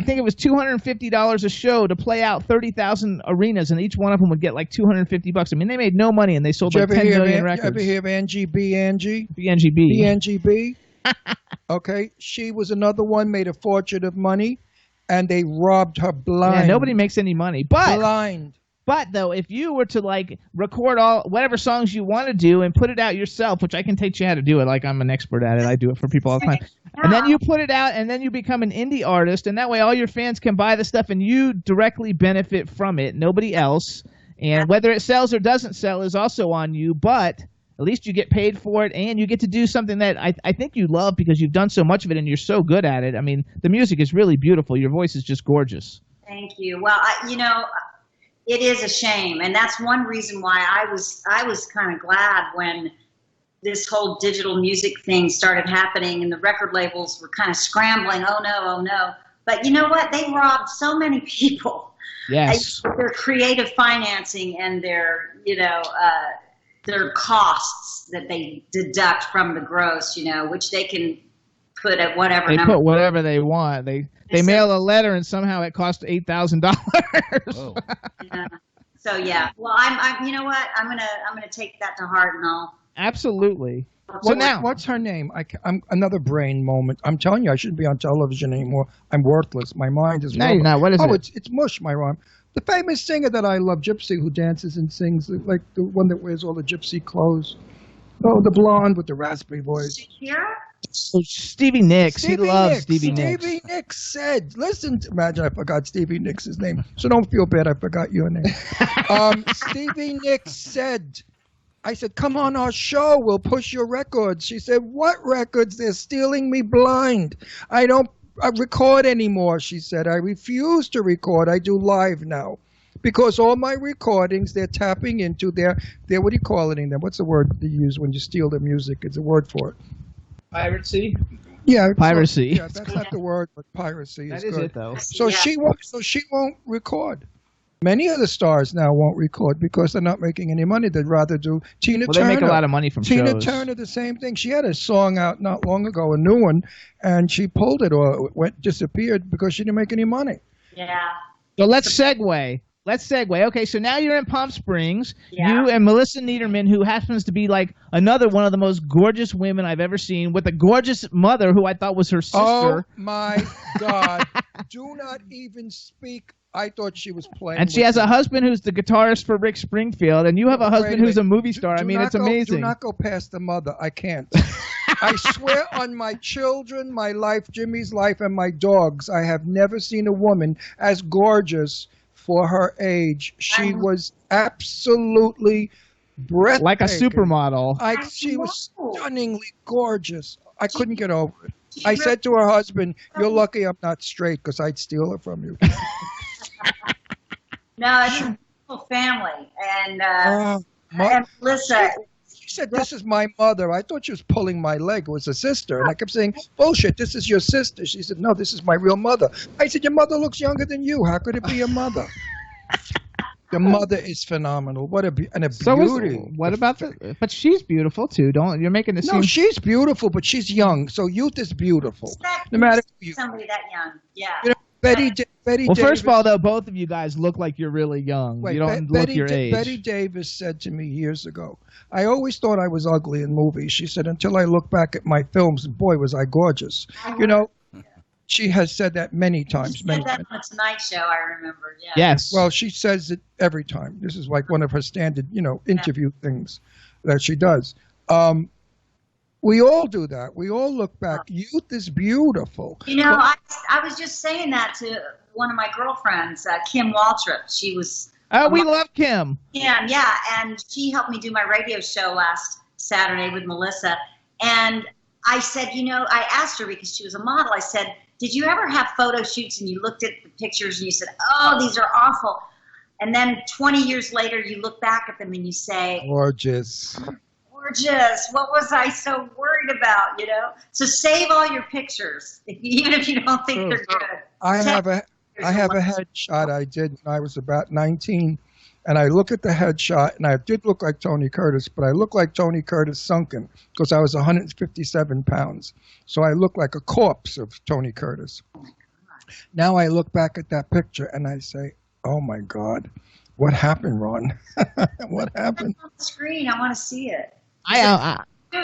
S2: think it was $250 a show to play out 30,000 arenas, and each one of them would get like $250. I mean, they made no money, and they sold like 10 million records.
S3: Ever hear of Angie B? Okay, she was another one, made a fortune of money, and they robbed her blind.
S2: Yeah, nobody makes any money.
S3: Blind.
S2: But, though, if you were to, like, record whatever songs you want to do and put it out yourself, which I can teach you how to do it, like I'm an expert at it. I do it for people all the time. And then you put it out, and then you become an indie artist, and that way all your fans can buy the stuff, and you directly benefit from it, nobody else. And whether it sells or doesn't sell is also on you, but at least you get paid for it, and you get to do something that I think you love because you've done so much of it and you're so good at it. I mean, the music is really beautiful. Your voice is just gorgeous.
S5: Thank you. Well, it is a shame, and that's one reason why I was kind of glad when this whole digital music thing started happening and the record labels were kind of scrambling. Oh no. But you know what? They robbed so many people.
S2: Yes.
S5: Their creative financing and their costs that they deduct from the gross, which they can put at whatever
S2: they
S5: number.
S2: Put whatever they want. They mail a letter and somehow it costs $8,000.
S4: Oh.
S5: Yeah. So yeah. Well, I'm you know what? I'm gonna take that to heart, and I'll.
S2: Absolutely.
S3: So now, what's her name? I'm another brain moment. I'm telling you, I shouldn't be on television anymore. I'm worthless. My mind is.
S2: No, you're not. What is it?
S3: It's mush, my rhyme. The famous singer that I love, Gypsy, who dances and sings, like the one that wears all the gypsy clothes. Oh, the blonde with the raspberry voice.
S5: Shakira?
S2: Stevie Nicks. He loves Stevie Nicks.
S3: Stevie Nicks said, listen, imagine I forgot Stevie Nicks' name. So don't feel bad I forgot your name. Stevie Nicks said, I said, come on our show. We'll push your records. She said, what records? They're stealing me blind. I don't record anymore, she said. I refuse to record. I do live now. Because all my recordings, they're tapping into their what do you call it in them? What's the word they use when you steal their music? It's a word for it.
S2: Piracy?
S3: Yeah.
S2: Piracy.
S3: Yeah, that's not the word, but piracy is good.
S2: That is it, though.
S3: So she won't record. Many of the stars now won't record because they're not making any money. They'd rather do Tina Turner.
S2: They make a lot of money from
S3: Tina
S2: shows.
S3: Turner, the same thing. She had a song out not long ago, a new one, and she pulled it or disappeared because she didn't make any money.
S5: Yeah.
S2: So let's segue. Okay, so now you're in Palm Springs.
S5: Yeah.
S2: You and Melissa Niederman, who happens to be like another one of the most gorgeous women I've ever seen, with a gorgeous mother who I thought was her sister.
S3: Oh, my God. Do not even speak. I thought she was playing.
S2: And she has a husband who's the guitarist for Rick Springfield, and you have a husband who's a movie star. I mean, it's amazing.
S3: Do not go past the mother. I can't. I swear on my children, my life, Jimmy's life, and my dogs, I have never seen a woman as gorgeous for her age. She was absolutely breathtaking.
S2: Like a supermodel.
S3: She was stunningly gorgeous. I couldn't get over it. I said to her husband, you're lucky I'm not straight because I'd steal her from you.
S5: No, it's a beautiful family. And
S3: and
S5: Melissa.
S3: She said, this is my mother. I thought she was pulling my leg. It was a sister. And I kept saying, bullshit, this is your sister. She said, no, this is my real mother. I said, your mother looks younger than you. How could it be your mother? The mother is phenomenal. What a beauty.
S2: What about but she's beautiful too, you're making it seem.
S3: No, she's beautiful, but she's young. So youth is beautiful. No matter who you.
S5: Somebody that young, yeah.
S3: You know, Betty
S2: Well,
S3: Davis,
S2: first of all, though, both of you guys look like you're really young.
S3: Wait,
S2: you don't look your age.
S3: Betty Davis said to me years ago, I always thought I was ugly in movies. She said, until I look back at my films, boy, was I gorgeous. You know, she has said that many times.
S5: She said that on the Tonight Show, I remember. Yeah.
S2: Yes.
S3: Well, she says it every time. This is like one of her standard, interview things that she does. We all do that. We all look back. Youth is beautiful.
S5: I was just saying that to one of my girlfriends, Kim Waltrip. She was.
S2: Oh, we love Kim.
S5: Yeah, and she helped me do my radio show last Saturday with Melissa. And I said, I asked her because she was a model. I said, did you ever have photo shoots and you looked at the pictures and you said, oh, these are awful. And then 20 years later, you look back at them and you say,
S3: gorgeous.
S5: What was I so worried about, So save all your pictures, even if you don't think they're good.
S3: I have a headshot I did when I was about 19, and I look at the headshot, and I did look like Tony Curtis, but I look like Tony Curtis sunken because I was 157 pounds. So I look like a corpse of Tony Curtis. Now I look back at that picture, and I say, oh, my God, what happened, Ron? What happened?
S5: On the screen, I want to see it.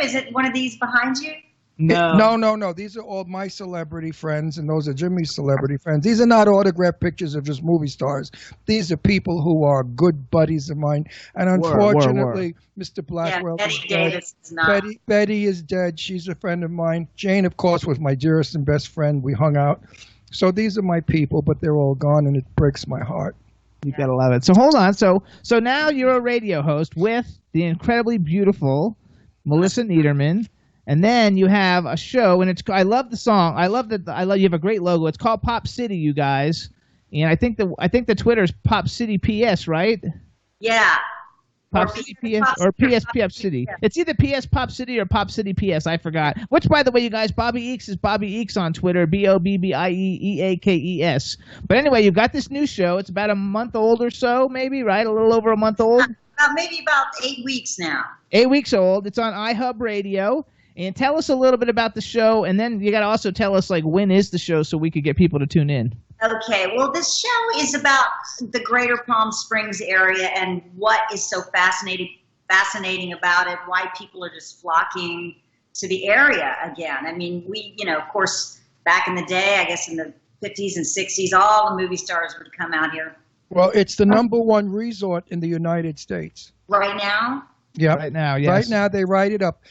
S5: Is it one of these behind you?
S2: No.
S3: These are all my celebrity friends, and those are Jimmy's celebrity friends. These are not autographed pictures of just movie stars. These are people who are good buddies of mine. And unfortunately, Mr. Blackwell is dead. Betty is dead. She's a friend of mine. Jane, of course, was my dearest and best friend. We hung out. So these are my people, but they're all gone, and it breaks my heart.
S2: You gotta love it. So hold on. So now you're a radio host with the incredibly beautiful Melissa Niederman, and then you have a show, and I love the song. I love you have a great logo. It's called Pop City, you guys, and I think the Twitter's Pop City PS, right?
S5: Yeah.
S2: Pop City PS or PS Pop City. It's either PS Pop City or Pop City PS. I forgot. Which, by the way, you guys, Bobbie Eakes is Bobbie Eakes on Twitter. BOBBIEEAKES. But anyway, you've got this new show. It's about a month old or so, maybe, right? A little over a month old.
S5: Maybe about 8 weeks now.
S2: 8 weeks old. It's on iHub Radio. And tell us a little bit about the show, and then you got to also tell us when is the show so we could get people to tune in.
S5: Okay, well, this show is about the greater Palm Springs area and what is so fascinating about it, why people are just flocking to the area again. I mean, we, of course, back in the day, I guess in the 50s and 60s, all the movie stars would come out here
S3: Well, it's the #1 resort in the United States.
S5: Right now?
S3: Yeah.
S2: Right now, yes.
S3: Right now, they write it up.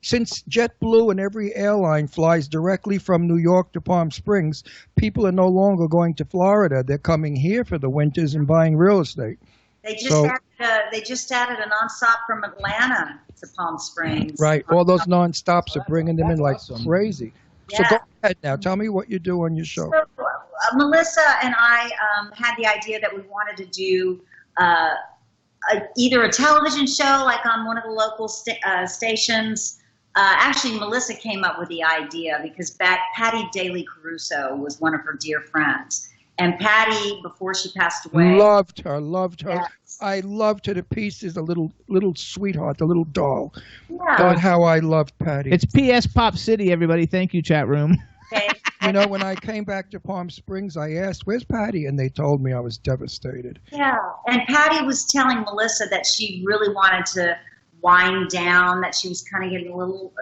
S3: Since JetBlue and every airline flies directly from New York to Palm Springs, people are no longer going to Florida. They're coming here for the winters and buying real estate.
S5: They just added a nonstop from Atlanta to Palm Springs.
S3: Right. All those nonstops are bringing them in like
S2: awesome.
S3: crazy.
S5: Yeah.
S3: So go ahead now. Tell me what you do on your show.
S5: So, Melissa and I had the idea that we wanted to do either a television show like on one of the local stations. Actually, Melissa came up with the idea because Patty Daly Caruso was one of her dear friends. And Patty, before she passed away,
S3: Loved her.
S5: Yes.
S3: I loved her to pieces. A little sweetheart, the little doll.
S5: Yeah.
S3: God, how I loved Patty.
S2: It's PS Pop City, everybody. Thank you, chat room.
S5: Okay.
S3: You know, when I came back to Palm Springs, I asked, "Where's Patty?" And they told me. I was devastated.
S5: Yeah, and Patty was telling Melissa that she really wanted to wind down, that she was kind of getting a little,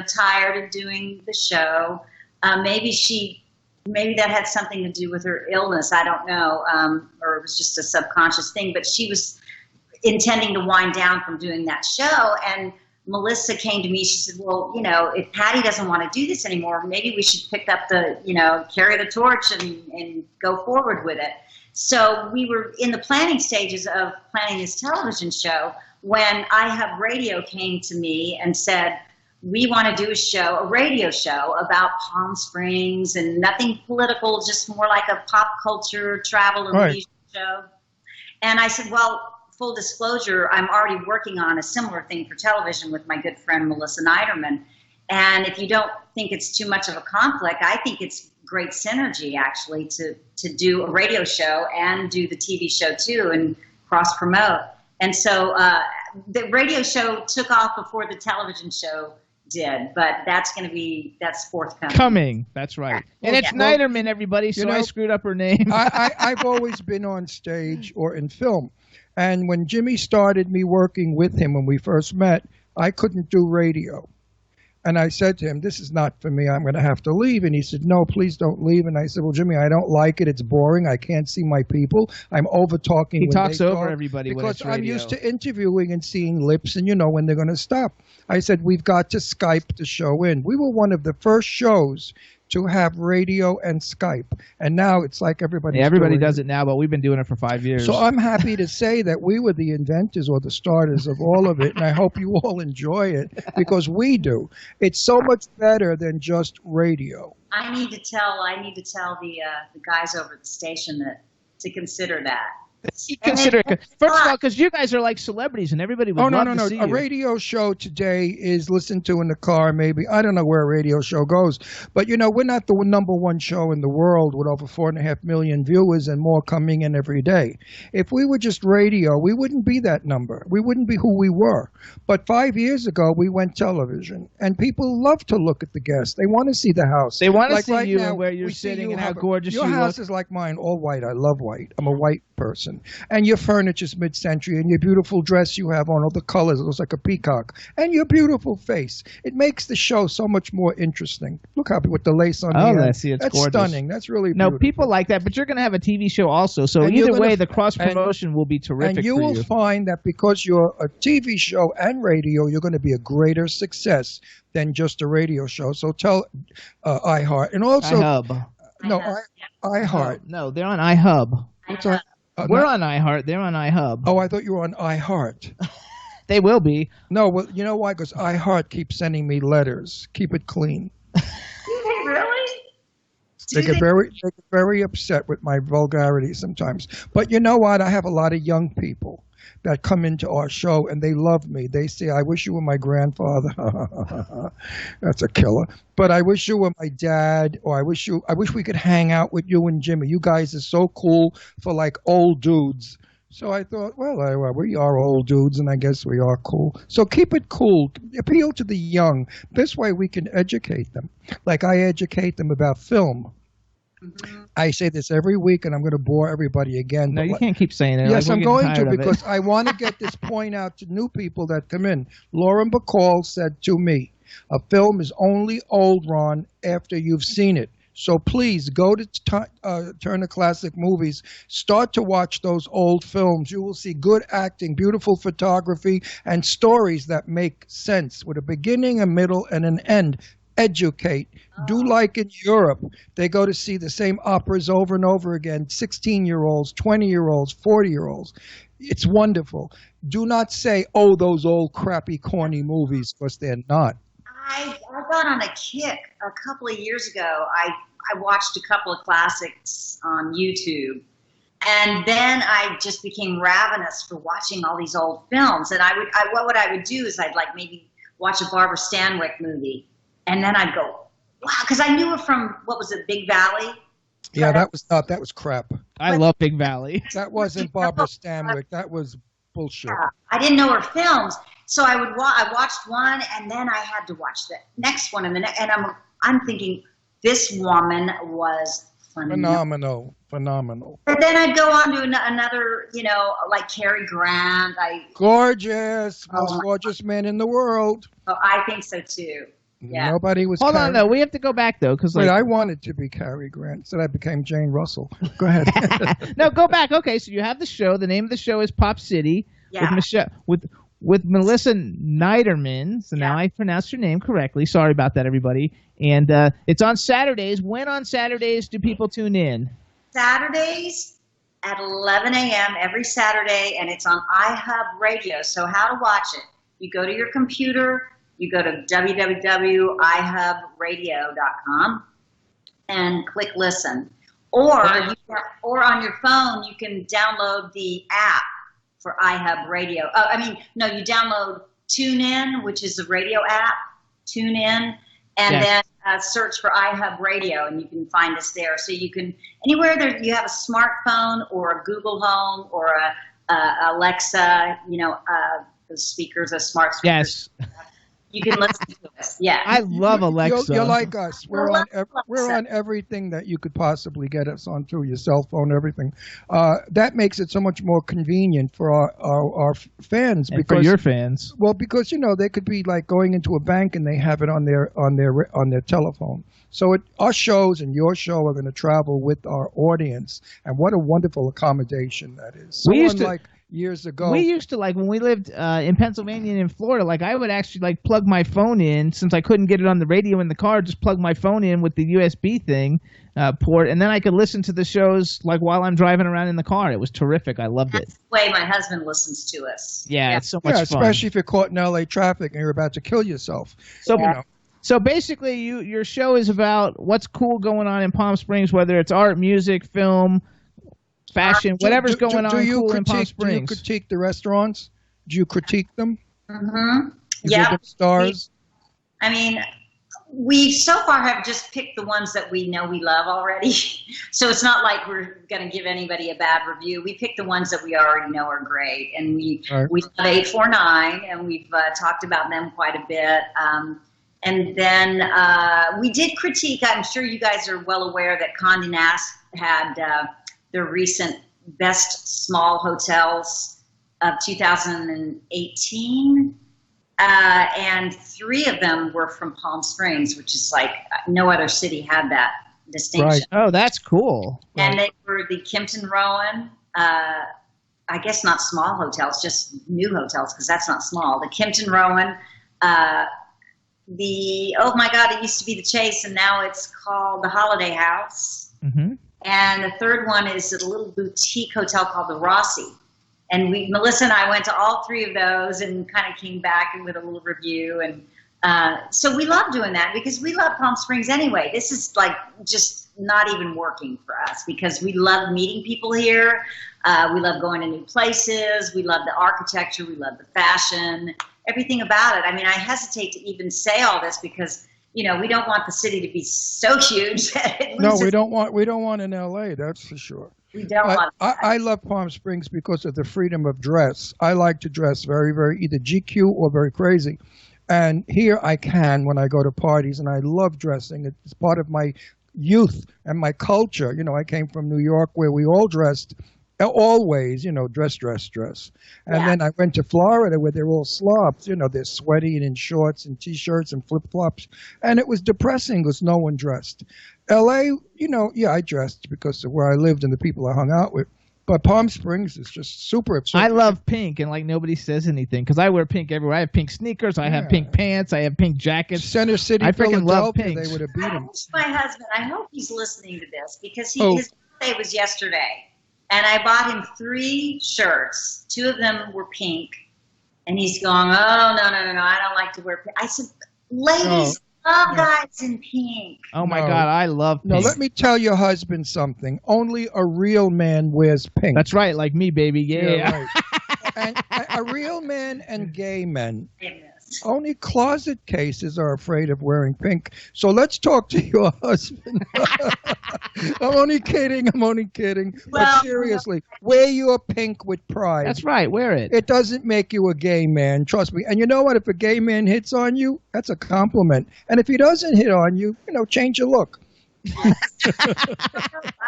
S5: tired of doing the show. Maybe that had something to do with her illness. I don't know, or it was just a subconscious thing. But she was intending to wind down from doing that show, and Melissa came to me. She said, well, if Patty doesn't want to do this anymore, maybe we should pick up carry the torch and go forward with it. So we were in the planning stages of planning this television show when iHub Radio came to me and said, we want to do a radio show about Palm Springs and nothing political, just more like a pop culture travel and leisure show. And I said, well, full disclosure, I'm already working on a similar thing for television with my good friend Melissa Niederman. And if you don't think it's too much of a conflict, I think it's great synergy actually to do a radio show and do the TV show too and cross promote. And so the radio show took off before the television show did, but that's forthcoming.
S2: That's right. And it's Niederman, everybody, so I screwed up her name.
S3: I've always been on stage or in film. And when Jimmy started me working with him when we first met, I couldn't do radio. And I said to him, this is not for me. I'm going to have to leave. And he said, no, please don't leave. And I said, well, Jimmy, I don't like it. It's boring. I can't see my people. I'm over-talking.
S2: He talks over everybody when it's
S3: because I'm
S2: radio.
S3: used to interviewing and seeing lips and when they're going to stop. I said, we've got to Skype the show in. We were one of the first shows to have radio and Skype. And now it's like everybody
S2: does it now, but we've been doing it for 5 years.
S3: So I'm happy to say that we were the inventors or the starters of all of it, and I hope you all enjoy it because we do. It's so much better than just radio.
S5: I need to tell the guys over at the station to consider that.
S2: First of all, because you guys are like celebrities and everybody would love to see you.
S3: A radio show today is listened to in the car maybe. I don't know where a radio show goes. But, we're not the #1 show in the world with over 4.5 million viewers and more coming in every day. If we were just radio, we wouldn't be that number. We wouldn't be who we were. But 5 years ago, we went television. And people love to look at the guests. They want to see the house.
S2: They want to see you and where you're sitting and how gorgeous you look.
S3: Your house is like mine, all white. I love white. I'm a white person. And your furniture's mid-century, and your beautiful dress you have on, all the colors, it looks like a peacock. And your beautiful face. It makes the show so much more interesting. Look how with the lace on the end.
S2: It's
S3: That's
S2: gorgeous.
S3: Stunning. That's really beautiful.
S2: No, people like that, but you're going to have a TV show also. So either way, the cross-promotion will be terrific
S3: and you will find that because you're a TV show and radio, you're going to be a greater success than just a radio show. So tell iHeart. And also...
S2: iHub.
S3: No, iHeart.
S2: No, they're on iHub. We're on iHeart. They're on iHub.
S3: Oh, I thought you were on iHeart.
S2: They will be.
S3: No, well, you know why? Because iHeart keeps sending me letters. Keep it clean.
S5: Really?
S3: They get very upset with my vulgarity sometimes. But you know what? I have a lot of young people that come into our show and they love me. They say, I wish you were my grandfather. That's a killer. But I wish you were my dad, or I wish we could hang out with you and Jimmy. You guys are so cool for like old dudes. So I thought, well, we are old dudes, and I guess we are cool. So keep it cool. Appeal to the young. This way we can educate them. Like I educate them about film. Mm-hmm. I say this every week, and I'm going to bore everybody again.
S2: No, you can't keep saying it.
S3: Yes, I'm going to because I want to get this point out to new people that come in. Lauren Bacall said to me, a film is only old, Ron, after you've seen it. So please go to Turner Classic Movies. Start to watch those old films. You will see good acting, beautiful photography, and stories that make sense with a beginning, a middle, and an end. Educate. Do like in Europe. They go to see the same operas over and over again. 16-year-olds, 20-year-olds, 40-year-olds. It's wonderful. Do not say, oh, those old crappy corny movies, because they're not.
S5: I got on a kick a couple of years ago. I watched a couple of classics on YouTube. And then I just became ravenous for watching all these old films. And what I would do is I'd like maybe watch a Barbara Stanwyck movie. And then I'd go, wow, because I knew her from, what was it, Big Valley?
S3: Yeah, that was crap.
S2: I love Big Valley.
S3: That wasn't Barbara Stanwyck. That was bullshit.
S5: Yeah, I didn't know her films. So I watched one, and then I had to watch the next one, and I'm thinking, this woman was phenomenal. But then I'd go on to another, like Cary Grant.
S3: Gorgeous, most gorgeous man in the world.
S5: Oh, I think so too. Yeah.
S3: Nobody was.
S2: Hold on, though. We have to go back though, because
S3: I wanted to be Cary Grant, so I became Jane Russell. Go ahead.
S2: No, go back. Okay, so you have the show. The name of the show is Pop City.
S5: Yeah.
S2: With Melissa Niederman. So now I pronounced your name correctly. Sorry about that, everybody. And it's on Saturdays. When on Saturdays do people tune in?
S5: Saturdays at 11 a.m. every Saturday, and it's on iHub Radio. So how to watch it? You go to your computer. You go to www.ihubradio.com and click listen. Or on your phone, you can download the app for iHub Radio. You download TuneIn, which is a radio app, TuneIn, and then search for iHub Radio, and you can find us there. So you can, anywhere there you have a smartphone or a Google Home or a Alexa, the speakers, a smart speakers.
S2: Yes.
S5: You can listen to us. Yeah.
S2: I love Alexa.
S3: You're like us. We're on everything that you could possibly get us onto, your cell phone, everything. That makes it so much more convenient for our fans.
S2: And for your fans.
S3: Well, because they could be like going into a bank and they have it on their telephone. So our shows and your show are going to travel with our audience, and what a wonderful accommodation that is. So years ago.
S2: We used to, when we lived in Pennsylvania and in Florida, I would actually plug my phone in, since I couldn't get it on the radio in the car, just plug my phone in with the USB thing port, and then I could listen to the shows while I'm driving around in the car. It was terrific. I loved it.
S5: That's the way my husband listens to us.
S2: Yeah, it's so much fun.
S3: Especially if you're caught in LA traffic and you're about to kill yourself.
S2: So basically, your show is about what's cool going on in Palm Springs, whether it's art, music, film, fashion, whatever's going on cool in Palm Springs.
S3: Do you critique the restaurants? Do you critique them?
S5: Mm-hmm.
S3: Yeah. Stars?
S5: We so far have just picked the ones that we know we love already. So it's not like we're going to give anybody a bad review. We pick the ones that we already know are great. And we love 849, and we've talked about them quite a bit. And then we did critique, I'm sure you guys are well aware that Condé Nast had the recent Best Small Hotels of 2018. And 3 of them were from Palm Springs, which is no other city had that distinction.
S2: Right. Oh, that's cool.
S5: And they were the Kimpton Rowan, I guess not small hotels, just new hotels, because that's not small. The Kimpton Rowan, oh my God, it used to be the Chase, and now it's called the Holiday House.
S2: Mm-hmm.
S5: And the third one is a little boutique hotel called the Rossi. And Melissa and I went to all 3 of those and kind of came back with a little review. And so we love doing that because we love Palm Springs anyway. This is just not even working for us because we love meeting people here. We love going to new places. We love the architecture. We love the fashion, everything about it. I hesitate to even say all this because we don't want the city to be so huge that it loses.
S3: No, we don't want in LA, that's for sure.
S5: We don't want
S3: I love Palm Springs because of the freedom of dress. I like to dress very, very either GQ or very crazy. And here I can when I go to parties, and I love dressing. It's part of my youth and my culture. I came from New York where we all dressed always, dress. And then I went to Florida where they're all slobs, they're sweaty and in shorts and T-shirts and flip-flops. And it was depressing because no one dressed. L.A., yeah, I dressed because of where I lived and the people I hung out with. But Palm Springs is just super.
S2: I love pink, and like nobody says anything because I wear pink everywhere. I have pink sneakers, I have pink pants, I have pink jackets.
S3: Center City,
S2: I freaking love
S3: Philadelphia,
S2: pinks.
S3: they would have beat him.
S5: My husband, I hope he's listening to this because his birthday was yesterday, and I bought him 3 shirts. 2 of them were pink, and he's going, "Oh no, I don't like to wear pink." I said, "Ladies love guys in pink."
S2: Oh my God, I love pink.
S3: No, let me tell your husband something. Only a real man wears pink.
S2: That's right, like me, baby. Yeah.
S3: Right. And a real man and gay men.
S5: Goodness.
S3: Only closet cases are afraid of wearing pink. So let's talk to your husband. I'm only kidding. But seriously, wear your pink with pride.
S2: That's right, wear it.
S3: It doesn't make you a gay man, trust me. And you know what? If a gay man hits on you, that's a compliment. And if he doesn't hit on you, change your look.
S5: I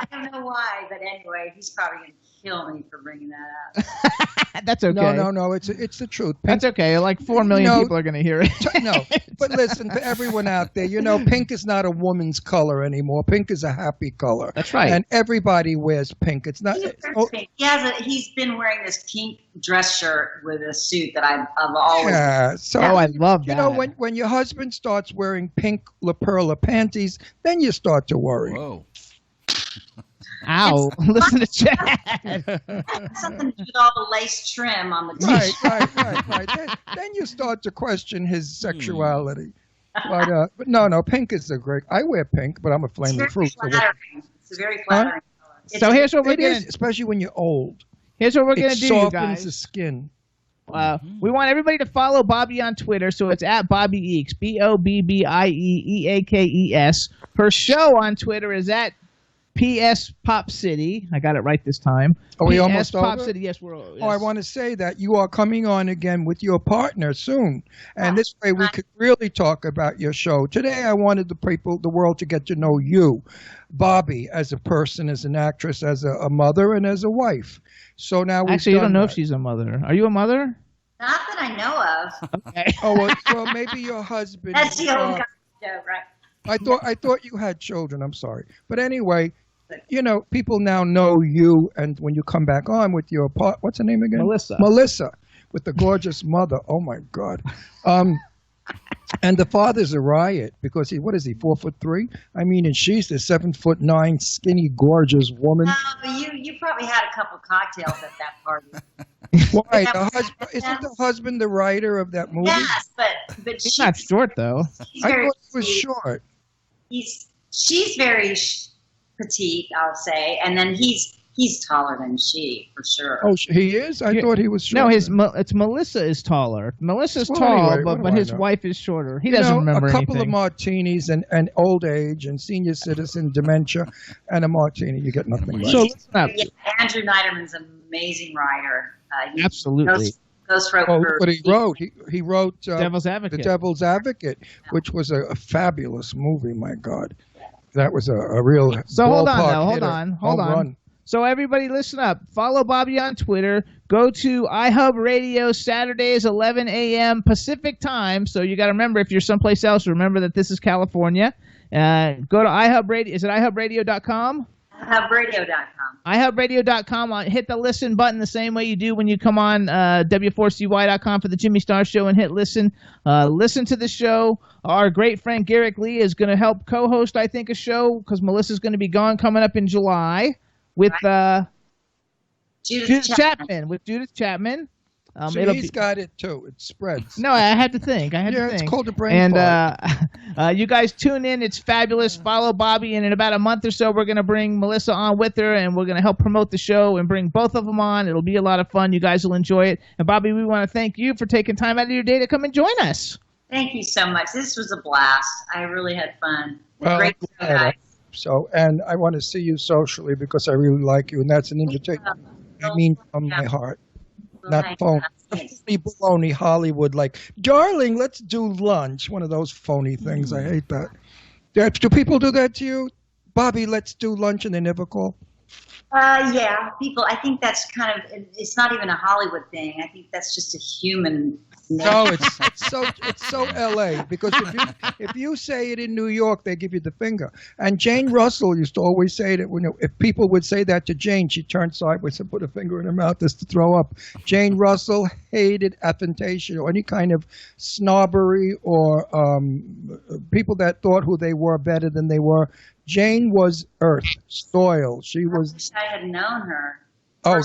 S5: don't know why, but anyway, he's probably going to kill me for bringing that up.
S2: That's okay.
S3: No. It's the truth.
S2: That's okay. Like 4 million people are going to hear it.
S3: No, but listen, for everyone out there, pink is not a woman's color anymore. Pink is a happy color.
S2: That's right.
S3: And everybody wears pink. It's not.
S5: He's been wearing this pink dress shirt with a suit that I've always.
S3: Yeah. So
S2: I love that.
S3: When your husband starts wearing pink La Perla panties, then you start to worry.
S4: Whoa.
S2: Ow! Listen to Chad.
S5: Something to do with all the lace trim on the t-shirt.
S3: Right. Then you start to question his sexuality. But no, pink is a great. I wear pink, but I'm a flaming fruit.
S5: It's a very flattering color.
S2: So here's what we're doing.
S3: Especially when you're old.
S2: Here's what we're going to do, you
S3: softens
S2: guys.
S3: the skin.
S2: We want everybody to follow Bobbie on Twitter, so it's at Bobbie Eakes, BOBBIEEAKES. Her show on Twitter is at PS Pop City. I got it right this time.
S3: Are we almost
S2: Pop
S3: over?
S2: City, yes.
S3: Oh, I want to say that you are coming on again with your partner soon, and this way we could really talk about your show. Today, I wanted the world to get to know you, Bobbie, as a person, as an actress, as a mother, and as a wife. So now
S2: actually, you don't know if she's a mother. Are you a mother?
S5: Not that I know of.
S2: Okay.
S3: Oh, well, maybe your husband.
S5: That's the old guy show, right?
S3: I thought you had children. I'm sorry, but anyway. People now know you, and when you come back on with your what's her name again? Melissa, with the gorgeous mother. Oh my God. And the father's a riot because what is he, 4'3"? I mean, and she's the 7'9", skinny, gorgeous woman.
S5: No, you probably had a couple cocktails at that party.
S3: Why? Isn't the husband the writer of that movie?
S5: Yes, but
S2: He's not short though.
S3: I thought he was short.
S5: She's very petite, I'll say, and then he's taller than she for sure.
S3: Oh, he is? I thought he was short.
S2: No, it's Melissa is taller. Melissa's tall,
S3: anyway,
S2: but his wife is shorter. He doesn't remember
S3: anything. A couple
S2: anything.
S3: of martinis and old age and senior citizen dementia and a martini, you get nothing left.
S2: So listen up.
S5: Yeah, Andrew Neiderman's an amazing writer.
S2: Absolutely.
S5: Ghost wrote
S3: what he wrote. He wrote
S2: Devil's Advocate.
S3: The Devil's Advocate, which was a fabulous movie, my God. That was a real
S2: So hold
S3: home
S2: on.
S3: run.
S2: So everybody listen up. Follow Bobbie on Twitter. Go to iHub Radio Saturdays 11 a.m. Pacific time. So you got to remember, if you're someplace else, remember that this is California. Go to iHub Radio. Is it iHubRadio.com?
S5: iHubRadio.com.
S2: iHubRadio.com. Hit the listen button the same way you do when you come on W4CY.com for the Jimmy Star Show and hit listen. Listen to the show. Our great friend Garrick Lee is going to help co-host, I think, a show because Melissa's going to be gone coming up in July with Judith Chapman. With Judith Chapman.
S3: So he's got it too. It spreads.
S2: No, I had to think.
S3: It's called a brain fart.
S2: And you guys tune in. It's fabulous. Follow Bobbie, and in about a month or so, we're going to bring Melissa on with her, and we're going to help promote the show and bring both of them on. It'll be a lot of fun. You guys will enjoy it. And Bobbie, we want to thank you for taking time out of your day to come and join us.
S5: Thank you so much. This was a blast. I really had fun. Great show,
S3: Yeah.
S5: guys.
S3: So, and I want to see you socially because I really like you, and that's an invitation. I mean, from my heart. Not phony. Baloney Hollywood, like, darling, let's do lunch. One of those phony things. I hate that. Do people do that to you? Bobbie, let's do lunch, and they never call?
S5: Yeah, people, I think that's kind of, it's not even a Hollywood thing. I think that's just a human
S3: No, it's so L.A. because if you say it in New York, they give you the finger. And Jane Russell used to always say that if people would say that to Jane, she'd turn sideways and put a finger in her mouth just to throw up. Jane Russell hated affectation or any kind of snobbery or people that thought who they were better than they were. Jane was earth, soil. She was.
S5: I wish I had known her.
S3: Oh,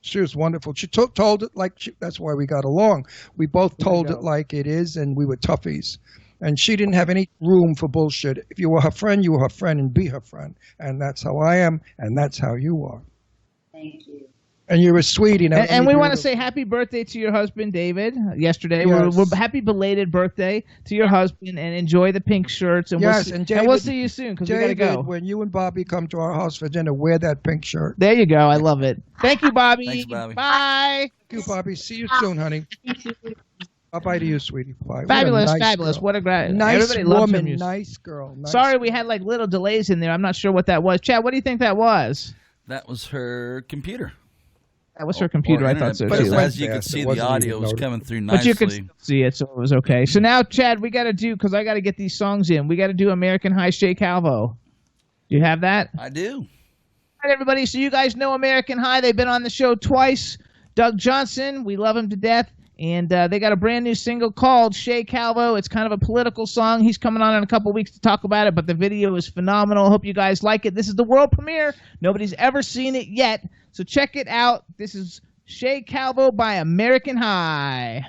S3: she was wonderful. She told it that's why we got along. We both told it like it is, and we were toughies. And she didn't have any room for bullshit. If you were her friend, you were her friend, and be her friend. And that's how I am, and that's how you are.
S5: Thank you.
S3: And you're a sweetie. Now,
S2: and we want to say happy birthday to your husband, David, yesterday.
S3: Yes.
S2: We're happy belated birthday to your husband, and enjoy the pink shirts. And
S3: yes,
S2: we'll see you soon, because we got to go.
S3: When you and Bobbie come to our house for dinner, wear that pink shirt.
S2: There you go. I love it. Thank you, Bobbie.
S4: Thanks, Bobbie.
S2: Bye.
S3: Thank you, Bobbie. See you soon, honey. Bye-bye to you, sweetie. Bye.
S2: Fabulous,
S3: What a nice
S2: fabulous.
S3: girl.
S2: What a great.
S3: Nice
S2: Everybody loves her
S3: woman,
S2: music.
S3: nice girl. Nice
S2: Sorry we had like little delays in there. I'm not sure what that was. Chad, what do you think that was?
S4: That was her computer.
S2: That was her computer.
S4: Or
S2: I thought so
S4: internet,
S2: too.
S4: but as you
S3: It
S4: could see, the
S3: wasn't
S4: audio
S3: even
S4: was
S3: noted.
S4: coming through
S2: But
S4: nicely.
S2: you could still see it, so it was okay. So now, Chad, we got to do, because I got to get these songs in. We got to do American High Shay Calvo. Do you have that?
S4: I do.
S2: All right, everybody. So you guys know American High. They've been on the show twice. Doug Johnson, we love him to death. And they got a brand new single called Shay Calvo. It's kind of a political song. He's coming on in a couple weeks to talk about it, but the video is phenomenal. Hope you guys like it. This is the world premiere. Nobody's ever seen it yet. So check it out. This is Shay Calvo by American High.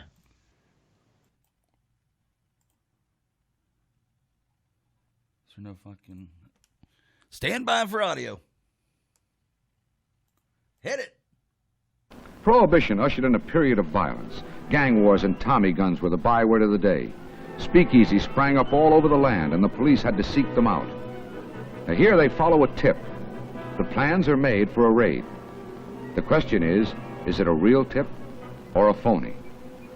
S4: Is there no fucking... Stand by for audio. Hit it.
S7: Prohibition ushered in a period of violence. Gang wars and Tommy guns were the byword of the day. Speakeasies sprang up all over the land, and the police had to seek them out. Now here they follow a tip. The plans are made for a raid. The question is it a real tip or a phony?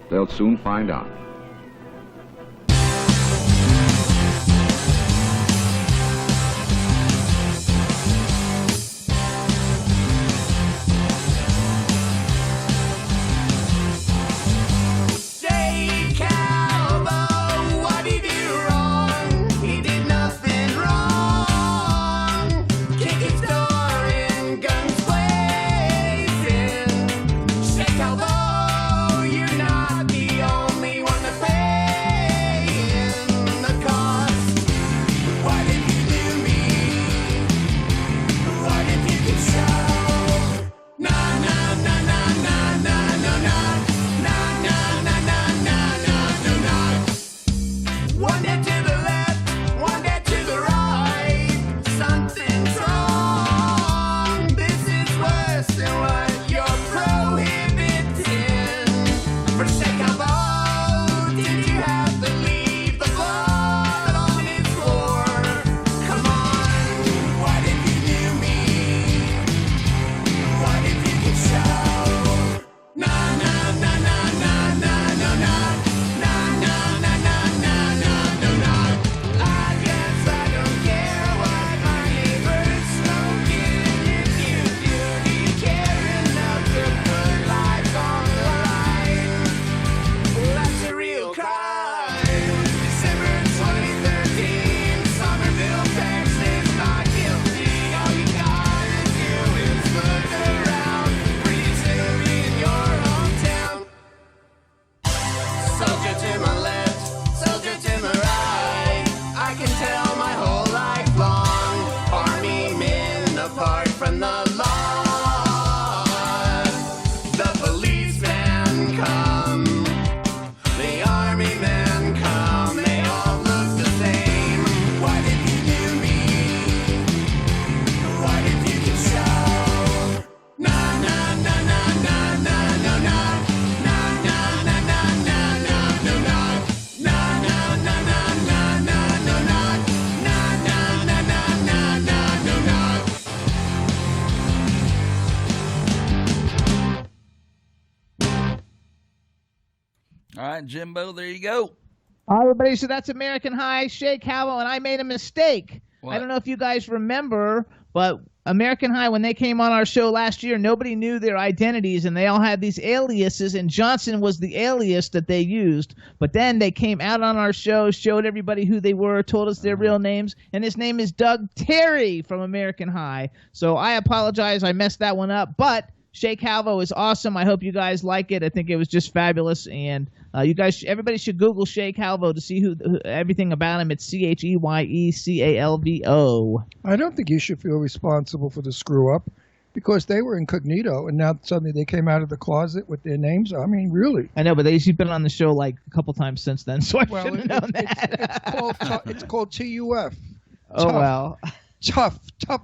S7: They'll soon find out.
S1: Shay Calvo, what he did wrong? He did nothing wrong. Kicking store in, guns blazing. Shay Calvo, you're not the only one to pay in the cost. What did you do me? What if you could show? Na na na na na na no na. Na na na na na na no na. One day to the left, one day to the right. Something's wrong. This is worse than what you're prohibiting. For Shay Calvo, did you have to leave the blood on his floor? Come on, what if you knew me? What if you could show? Na na na na na na no na. Na na na na na na no na. I guess I don't care what my neighbor's smoking. If you do, do you care enough to put life on the line? Well, that's a real crime. December 2013, Somerville, Texas, not guilty. All you gotta do is look around. Pretty soon in your hometown. Soldier to my left, soldier to my right. I can tell my whole life long. Army men apart from the law. The policemen come, the army men come. They all look the same. What if you knew me? What if you could show? Na na na na na na no na. Na na na na na na no na. Na na na na na na no na. Na na na na na na no na.
S4: All right, Jimbo, there you go.
S2: All right, everybody, so that's American High, Shay Calvo, and I made a mistake.
S4: What?
S2: I don't know if you guys remember, but American High, when they came on our show last year, nobody knew their identities, and they all had these aliases, and Johnson was the alias that they used. But then they came out on our show, showed everybody who they were, told us their real names, and his name is Doug Terry from American High. So I apologize, I messed that one up, but Shake Halvo is awesome. I hope you guys like it. I think it was just fabulous, and you guys, everybody should Google Shake Halvo to see who everything about him. It's CHEYECALVO.
S3: I don't think you should feel responsible for the screw up because they were incognito, and now suddenly they came out of the closet with their names. I mean, really.
S2: I know, but he's been on the show like a couple times since then, so I should have known that.
S3: It's called TUF.
S2: Oh, well.
S3: Tough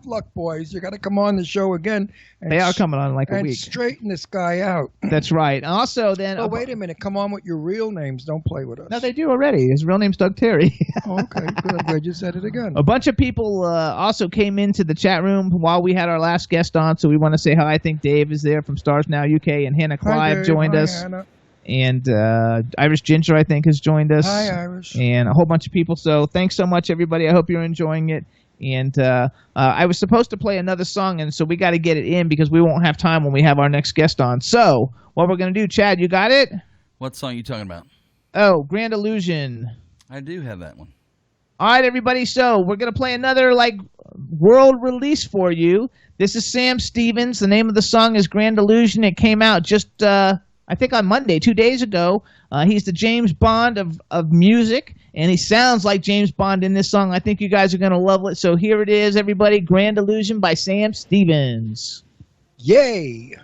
S3: luck, boys. You got to come on the show again.
S2: They are coming on in like a
S3: and
S2: week.
S3: Straighten this guy out.
S2: That's right. Also, then.
S3: Oh, wait a minute. Come on with your real names. Don't play with us.
S2: No, they do already. His real name's Doug Terry.
S3: Oh, okay. Good. I'm glad you said it again.
S2: A bunch of people also came into the chat room while we had our last guest on, so we want to say hi. I think Dave is there from Stars Now UK, and Hannah Clive joined us.
S3: Hannah.
S2: And Irish Ginger, I think, has joined us.
S3: Hi, Irish.
S2: And a whole bunch of people. So thanks so much, everybody. I hope you're enjoying it. And I was supposed to play another song, and so we got to get it in because we won't have time when we have our next guest on. So what we're going to do, Chad, you got it?
S4: What song are you talking about?
S2: Oh, Grand Illusion.
S4: I do have that one.
S2: All right, everybody. So we're going to play another world release for you. This is Sam Stevens. The name of the song is Grand Illusion. It came out just, I think, on Monday, 2 days ago. He's the James Bond of music, and he sounds like James Bond in this song. I think you guys are going to love it. So here it is, everybody. Grand Illusion by Sam Stevens.
S3: Yay!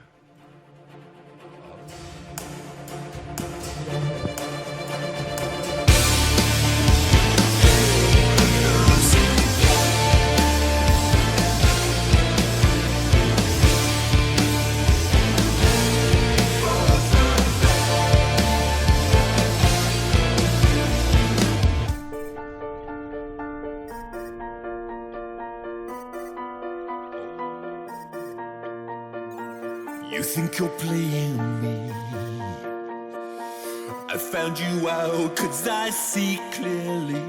S1: You think you're playing me? I found you out 'cause I see clearly.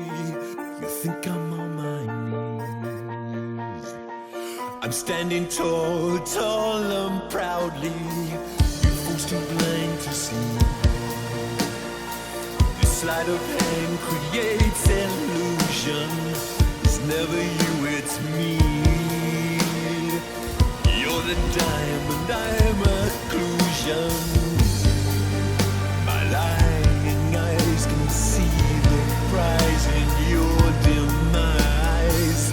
S1: You think I'm on my knees. I'm standing tall, tall and proudly. You fools too blind to see. This sleight of hand creates illusion. It's never you, it's me. You're the diamond, I'm occlusion. My lying eyes can see the prize in your demise.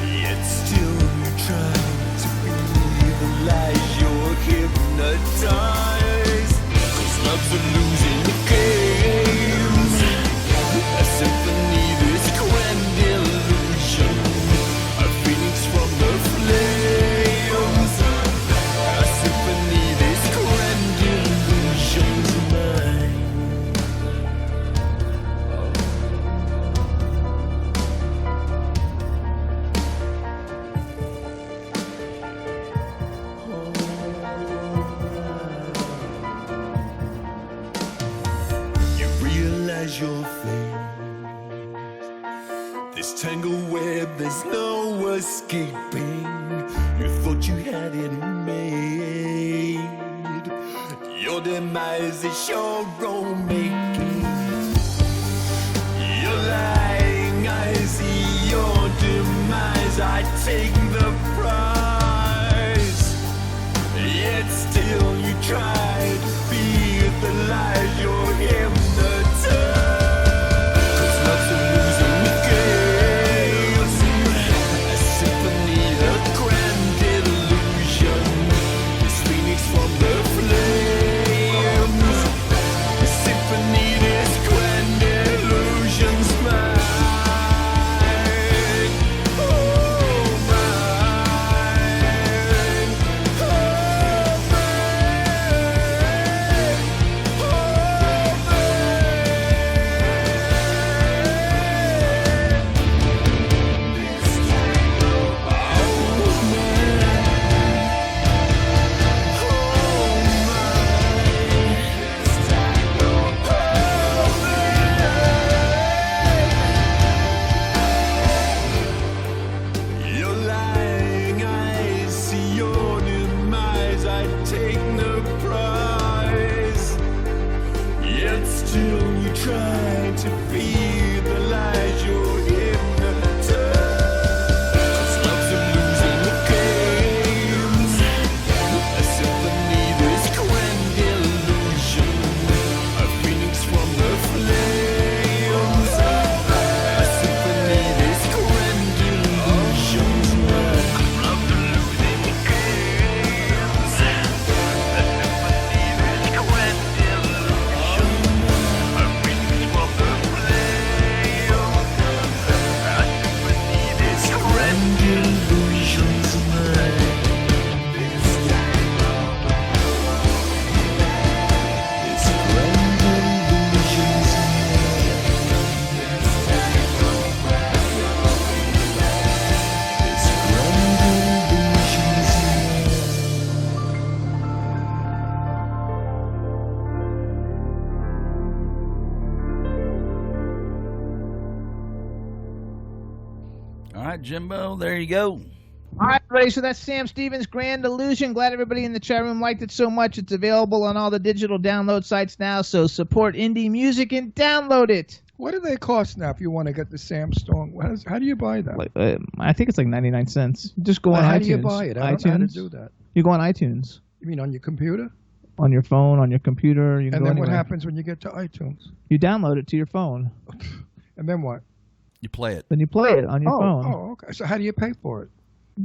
S1: Yet still you try to be the lies, you're hypnotized. 'Cause love's a losing game. A symphony, this grand illusion. A phoenix from the flames. A symphony, this grand illusion's mine. You realize your fate. This tangled web, there's no escaping. You thought you had it made. Your demise is your own making. You're lying, I see your demise. I take the prize. Yet still you try to be the lies, you're hypnotized. 'Cause love's a losing game. A symphony, a grand illusion. This phoenix from the flames. A symphony, still you try to feed the lies you're hypnotized. Loves of losing the games. A symphony, this grand illusion. A phoenix from the flames. A symphony, this grand illusion. Love of losing the games. A symphony, this grand illusion. A phoenix from the flames. A symphony, this grand illusion tonight. This grand illusion
S4: All right, Jimbo, there you go.
S2: All right, everybody, so that's Sam Stevens' Grand Illusion. Glad everybody in the chat room liked it so much. It's available on all the digital download sites now, so support indie music and download it.
S3: What do they cost now if you want to get the Sam Stone? How do you buy that?
S2: Like, I think it's like 99 cents. Just go on
S3: How
S2: iTunes.
S3: do you buy it? I don't know how to do that.
S2: You go on iTunes.
S3: You mean on your computer?
S2: On your phone, on your computer. You can
S3: And
S2: go
S3: then what
S2: anywhere.
S3: happens when you get to iTunes?
S2: You download it to your phone.
S3: And then what?
S4: You play it.
S2: Then you play it on your phone.
S3: Oh, okay. So how do you pay for it?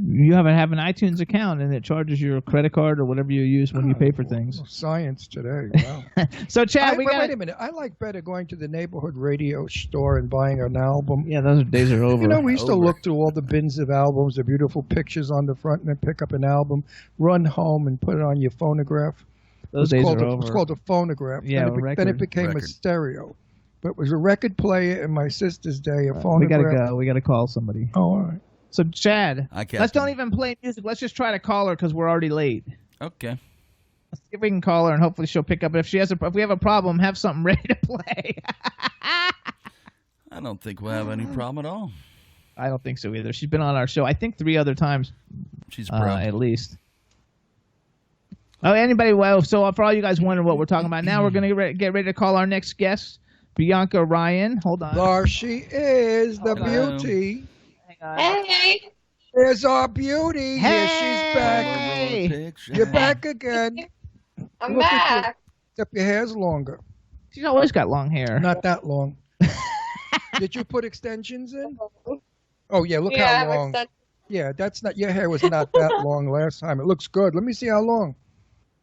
S2: You have an iTunes account, and it charges your credit card or whatever you use when you pay for things.
S3: Science today. Wow.
S2: So, Chad,
S3: Wait a minute. I like better going to the neighborhood radio store and buying an album.
S2: Yeah, those days are over.
S3: You know, we used to look through all the bins of albums, the beautiful pictures on the front, and then pick up an album, run home, and put it on your phonograph.
S2: Those days are
S3: It
S2: over.
S3: was called a phonograph.
S2: Yeah,
S3: then it became a stereo. But it was a record player in my sister's day, a phonograph.
S2: We gotta go. We gotta call somebody.
S3: Oh, all right.
S2: So, Chad,
S4: Captain.
S2: let's don't even play music. Let's just try to call her because we're already late.
S4: Okay.
S2: Let's see if we can call her, and hopefully she'll pick up. If we have a problem, have something ready to play.
S4: I don't think we'll have any problem at all.
S2: I don't think so either. She's been on our show, I think, 3 other times.
S4: She's pro.
S2: At least. Oh, anybody? Well, so for all you guys wondering what we're talking about, now we're gonna get ready to call our next guest, Bianca Ryan. Hold on.
S3: There she is, the
S4: Hello.
S3: beauty.
S8: Hey,
S3: There's our beauty. Here she's back.
S2: Hey.
S3: You're back again.
S8: I'm
S3: Look at you.
S8: back.
S3: Except your hair's longer.
S2: She's always got long hair.
S3: Not that long. Did you put extensions in? Oh, yeah, look
S8: Yeah,
S3: how
S8: I've
S3: long.
S8: extended-
S3: Yeah, that's not, your hair was not that long last time. It looks good. Let me see how long.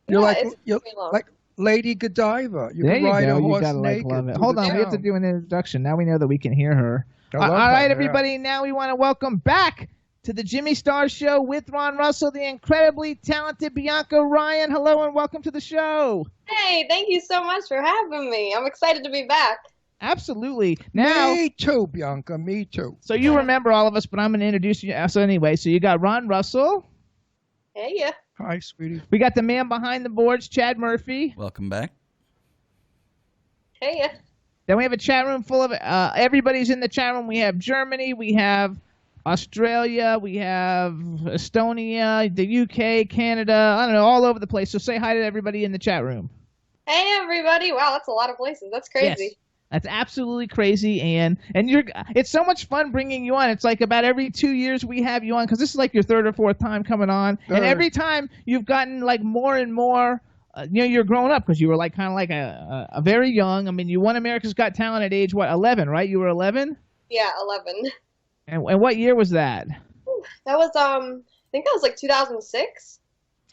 S3: You're
S8: Yeah, it's
S3: you're
S8: pretty long.
S3: like Lady Godiva. You
S2: There
S3: can
S2: you
S3: ride
S2: go.
S3: a
S2: You
S3: horse
S2: gotta
S3: naked.
S2: love it.
S3: through
S2: Hold
S3: the
S2: on, we have to
S3: town.
S2: do an introduction. Now we know that we can hear her.
S3: I
S2: All
S3: love
S2: right,
S3: that,
S2: everybody. Now we want to welcome back to the Jimmy Star Show with Ron Russell, the incredibly talented Bianca Ryan. Hello and welcome to the show.
S8: Hey, thank you so much for having me. I'm excited to be back.
S2: Absolutely. Now,
S3: Me too, Bianca. Me too.
S2: so you remember all of us, but I'm going to introduce you. So anyway, so you got Ron Russell.
S8: Hey, yeah.
S3: Hi, sweetie.
S2: We got the man behind the boards, Chad Murphy.
S4: Welcome back.
S8: Hey, yeah.
S2: Then we have a chat room full of everybody's in the chat room. We have Germany, we have Australia, we have Estonia, the UK, Canada, I don't know, all over the place. So say hi to everybody in the chat room.
S8: Hey, everybody. Wow, that's a lot of places. That's crazy.
S2: Yes. That's absolutely crazy, and it's so much fun bringing you on. It's like about every 2 years we have you on because this is like your 3rd or 4th time coming on, and every time you've gotten like more and more. You're growing up because you were like kind of like a very young. I mean, you won America's Got Talent at age 11, right? You were 11.
S8: Yeah, 11.
S2: And what year was that?
S8: That was I think that was like 2006.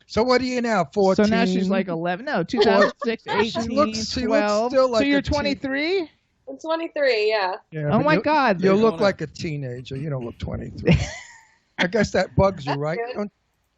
S3: So what are you now, 14?
S2: So now she's like 11. No, 2006, 18,
S3: She looks
S2: 12.
S3: still like
S2: so you're
S3: a teen.
S2: 23?
S8: I'm 23. Yeah.
S3: Yeah,
S2: Oh
S3: but
S2: my
S3: you-
S2: God.
S3: You look like a teenager. You don't look 23. I guess that bugs you, right?
S8: good.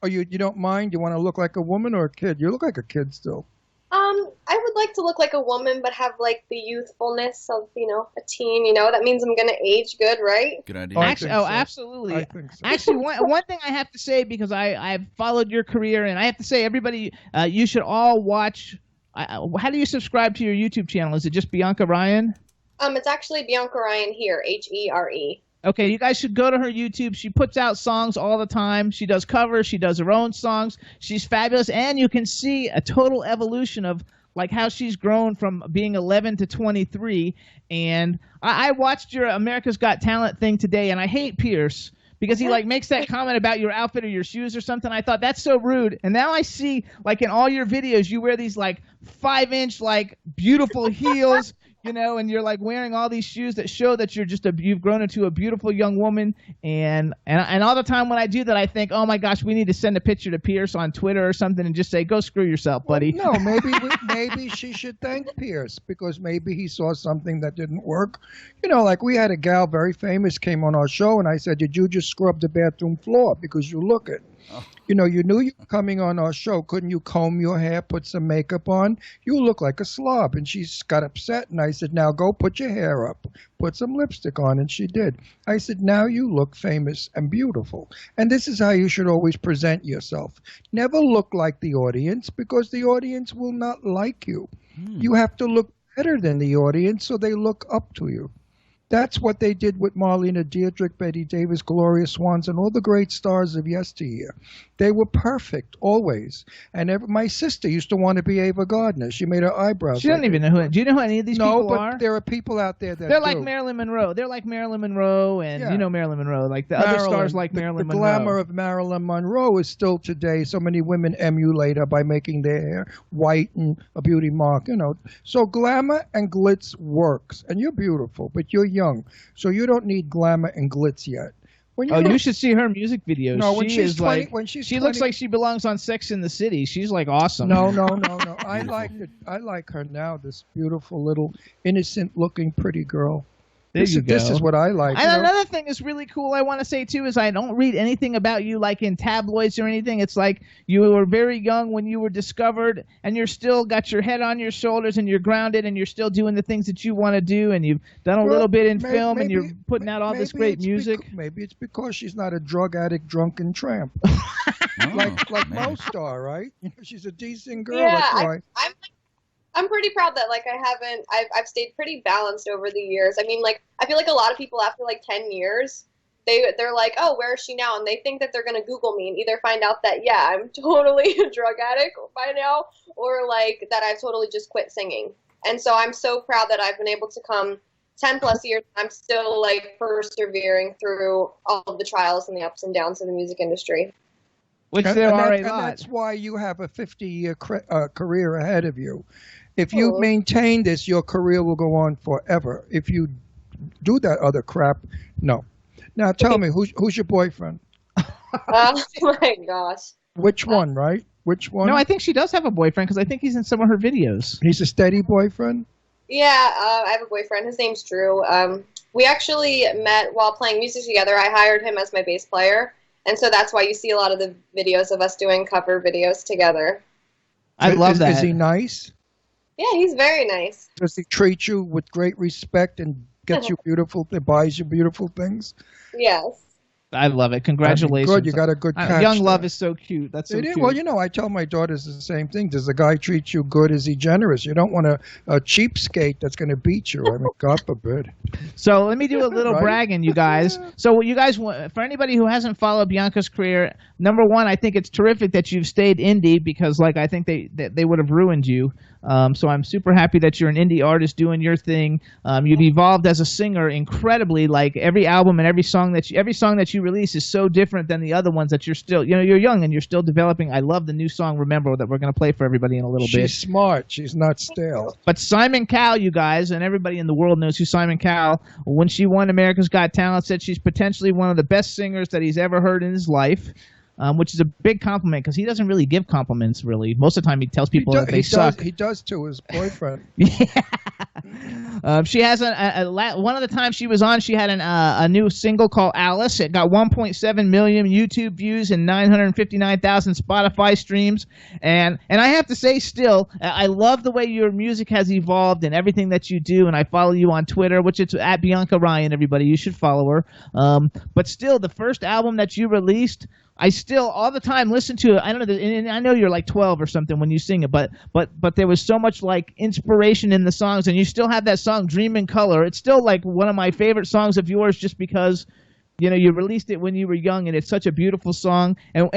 S3: You don't mind? You want to look like a woman or a kid? You look like a kid still.
S8: I would like to look like a woman, but have like the youthfulness of a teen. That means I'm gonna age good, right?
S4: Good idea.
S3: I
S2: Actually,
S3: think so.
S2: absolutely.
S3: I think so.
S2: Actually, one thing I have to say, because I've followed your career, and I have to say, everybody, you should all watch. How do you subscribe to your YouTube channel? Is it just Bianca Ryan?
S8: It's actually Bianca Ryan here, HERE.
S2: Okay, you guys should go to her YouTube. She puts out songs all the time. She does covers. She does her own songs. She's fabulous, and you can see a total evolution of like how she's grown from being 11 to 23. And I watched your America's Got Talent thing today, and I hate Pierce because he like makes that comment about your outfit or your shoes or something. I thought that's so rude. And now I see like in all your videos, you wear these like 5-inch like beautiful heels, you know, and you're like wearing all these shoes that show that you're just you've grown into a beautiful young woman. And all the time when I do that, I think, oh my gosh, we need to send a picture to Pierce on Twitter or something and just say, go screw yourself, buddy.
S3: No, maybe she should thank Pierce because maybe he saw something that didn't work. You know, like we had a gal very famous came on our show, and I said, did you just scrub the bathroom floor because you look it? Oh. You know, you knew you were coming on our show. Couldn't you comb your hair, put some makeup on? You look like a slob. And she got upset. And I said, now go put your hair up. Put some lipstick on. And she did. I said, now you look famous and beautiful. And this is how you should always present yourself. Never look like the audience because the audience will not like you. You have to look better than the audience so they look up to you. That's what they did with Marlena Dietrich, Betty Davis, Gloria Swanson, all the great stars of yesteryear. They were perfect, always. And my sister used to want to be Ava Gardner. She made her eyebrows.
S2: She doesn't even know who. Do you know who any of these people are?
S3: No, but there are people out there that
S2: They're like Marilyn Monroe. They're like Marilyn Monroe, and you know Marilyn Monroe. Like the other stars like Marilyn Monroe.
S3: The glamour of Marilyn Monroe is still today. So many women emulate her by making their hair white and a beauty mark, you know. So glamour and glitz works. And you're beautiful, but you're young. So you don't need glamour and glitz yet.
S2: You should see her music videos.
S3: No, when
S2: she's
S3: 20,
S2: like,
S3: when she's
S2: she
S3: 20,
S2: looks like she belongs on Sex in the City. She's like awesome.
S3: No. I like her now. This beautiful little innocent-looking pretty girl. This is what I like.
S2: And another thing is really cool I want to say, too, is I don't read anything about you like in tabloids or anything. It's like you were very young when you were discovered, and you're still got your head on your shoulders, and you're grounded, and you're still doing the things that you want to do, and you've done a little bit in film, and you're putting out all this great music.
S3: Maybe it's because she's not a drug addict, drunken tramp. like most are, right? She's a decent girl.
S8: Yeah,
S3: that's why.
S8: I'm pretty proud that like I've stayed pretty balanced over the years. I mean, like I feel like a lot of people after like 10 years, they're like, oh, where is she now? And they think that they're gonna Google me and either find out that I'm totally a drug addict by now, or like that I've totally just quit singing. And so I'm so proud that I've been able to come 10 plus years. I'm still like persevering through all of the trials and the ups and downs of the music industry.
S2: Which there are a lot.
S3: And that's why you have a 50-year career ahead of you. If you maintain this, your career will go on forever. If you do that other crap, no. Now tell me, who's your boyfriend?
S8: Oh my gosh.
S3: Which one, right? Which one?
S2: No, I think she does have a boyfriend because I think he's in some of her videos.
S3: He's a steady boyfriend?
S8: Yeah, I have a boyfriend. His name's Drew. We actually met while playing music together. I hired him as my bass player. And so that's why you see a lot of the videos of us doing cover videos together.
S2: I love that.
S3: Is he nice?
S8: Yeah, he's very nice.
S3: Does he treat you with great respect and gets you buys you beautiful things?
S8: Yes.
S2: I love it. Congratulations.
S3: Good, you got a good catch.
S2: Young love is so cute. That's so cute.
S3: Well, you know, I tell my daughters the same thing. Does the guy treat you good? Is he generous? You don't want a cheapskate that's going to beat you. I mean, God forbid.
S2: So let me do a little bragging, you guys. So you guys, for anybody who hasn't followed Bianca's career, number one, I think it's terrific that you've stayed indie because, like, I think they would have ruined you. So I'm super happy that you're an indie artist doing your thing. You've evolved as a singer incredibly. Like every album and every song that you release is so different than the other ones that you're still, you're young and you're still developing. I love the new song "Remember" that we're going to play for everybody in a little bit.
S3: She's smart. She's not stale.
S2: But Simon Cowell, you guys, and everybody in the world knows who Simon Cowell. When she won America's Got Talent, said she's potentially one of the best singers that he's ever heard in his life. Which is a big compliment because he doesn't really give compliments, really. Most of the time he tells people that they suck.
S3: He does to his boyfriend.
S2: Yeah. She has one of the times she was on, she had a new single called Alice. It got 1.7 million YouTube views and 959,000 Spotify streams. And I have to say still, I love the way your music has evolved and everything that you do. And I follow you on Twitter, which is at Bianca Ryan, everybody. You should follow her. But still, the first album that you released, I still all the time listen to it. I don't know, and I know you're like 12 or something when you sing it, but there was so much like inspiration in the songs, and you still have that song "Dream in Color." It's still like one of my favorite songs of yours, just because You know, you released it when you were young, and it's such a beautiful song. And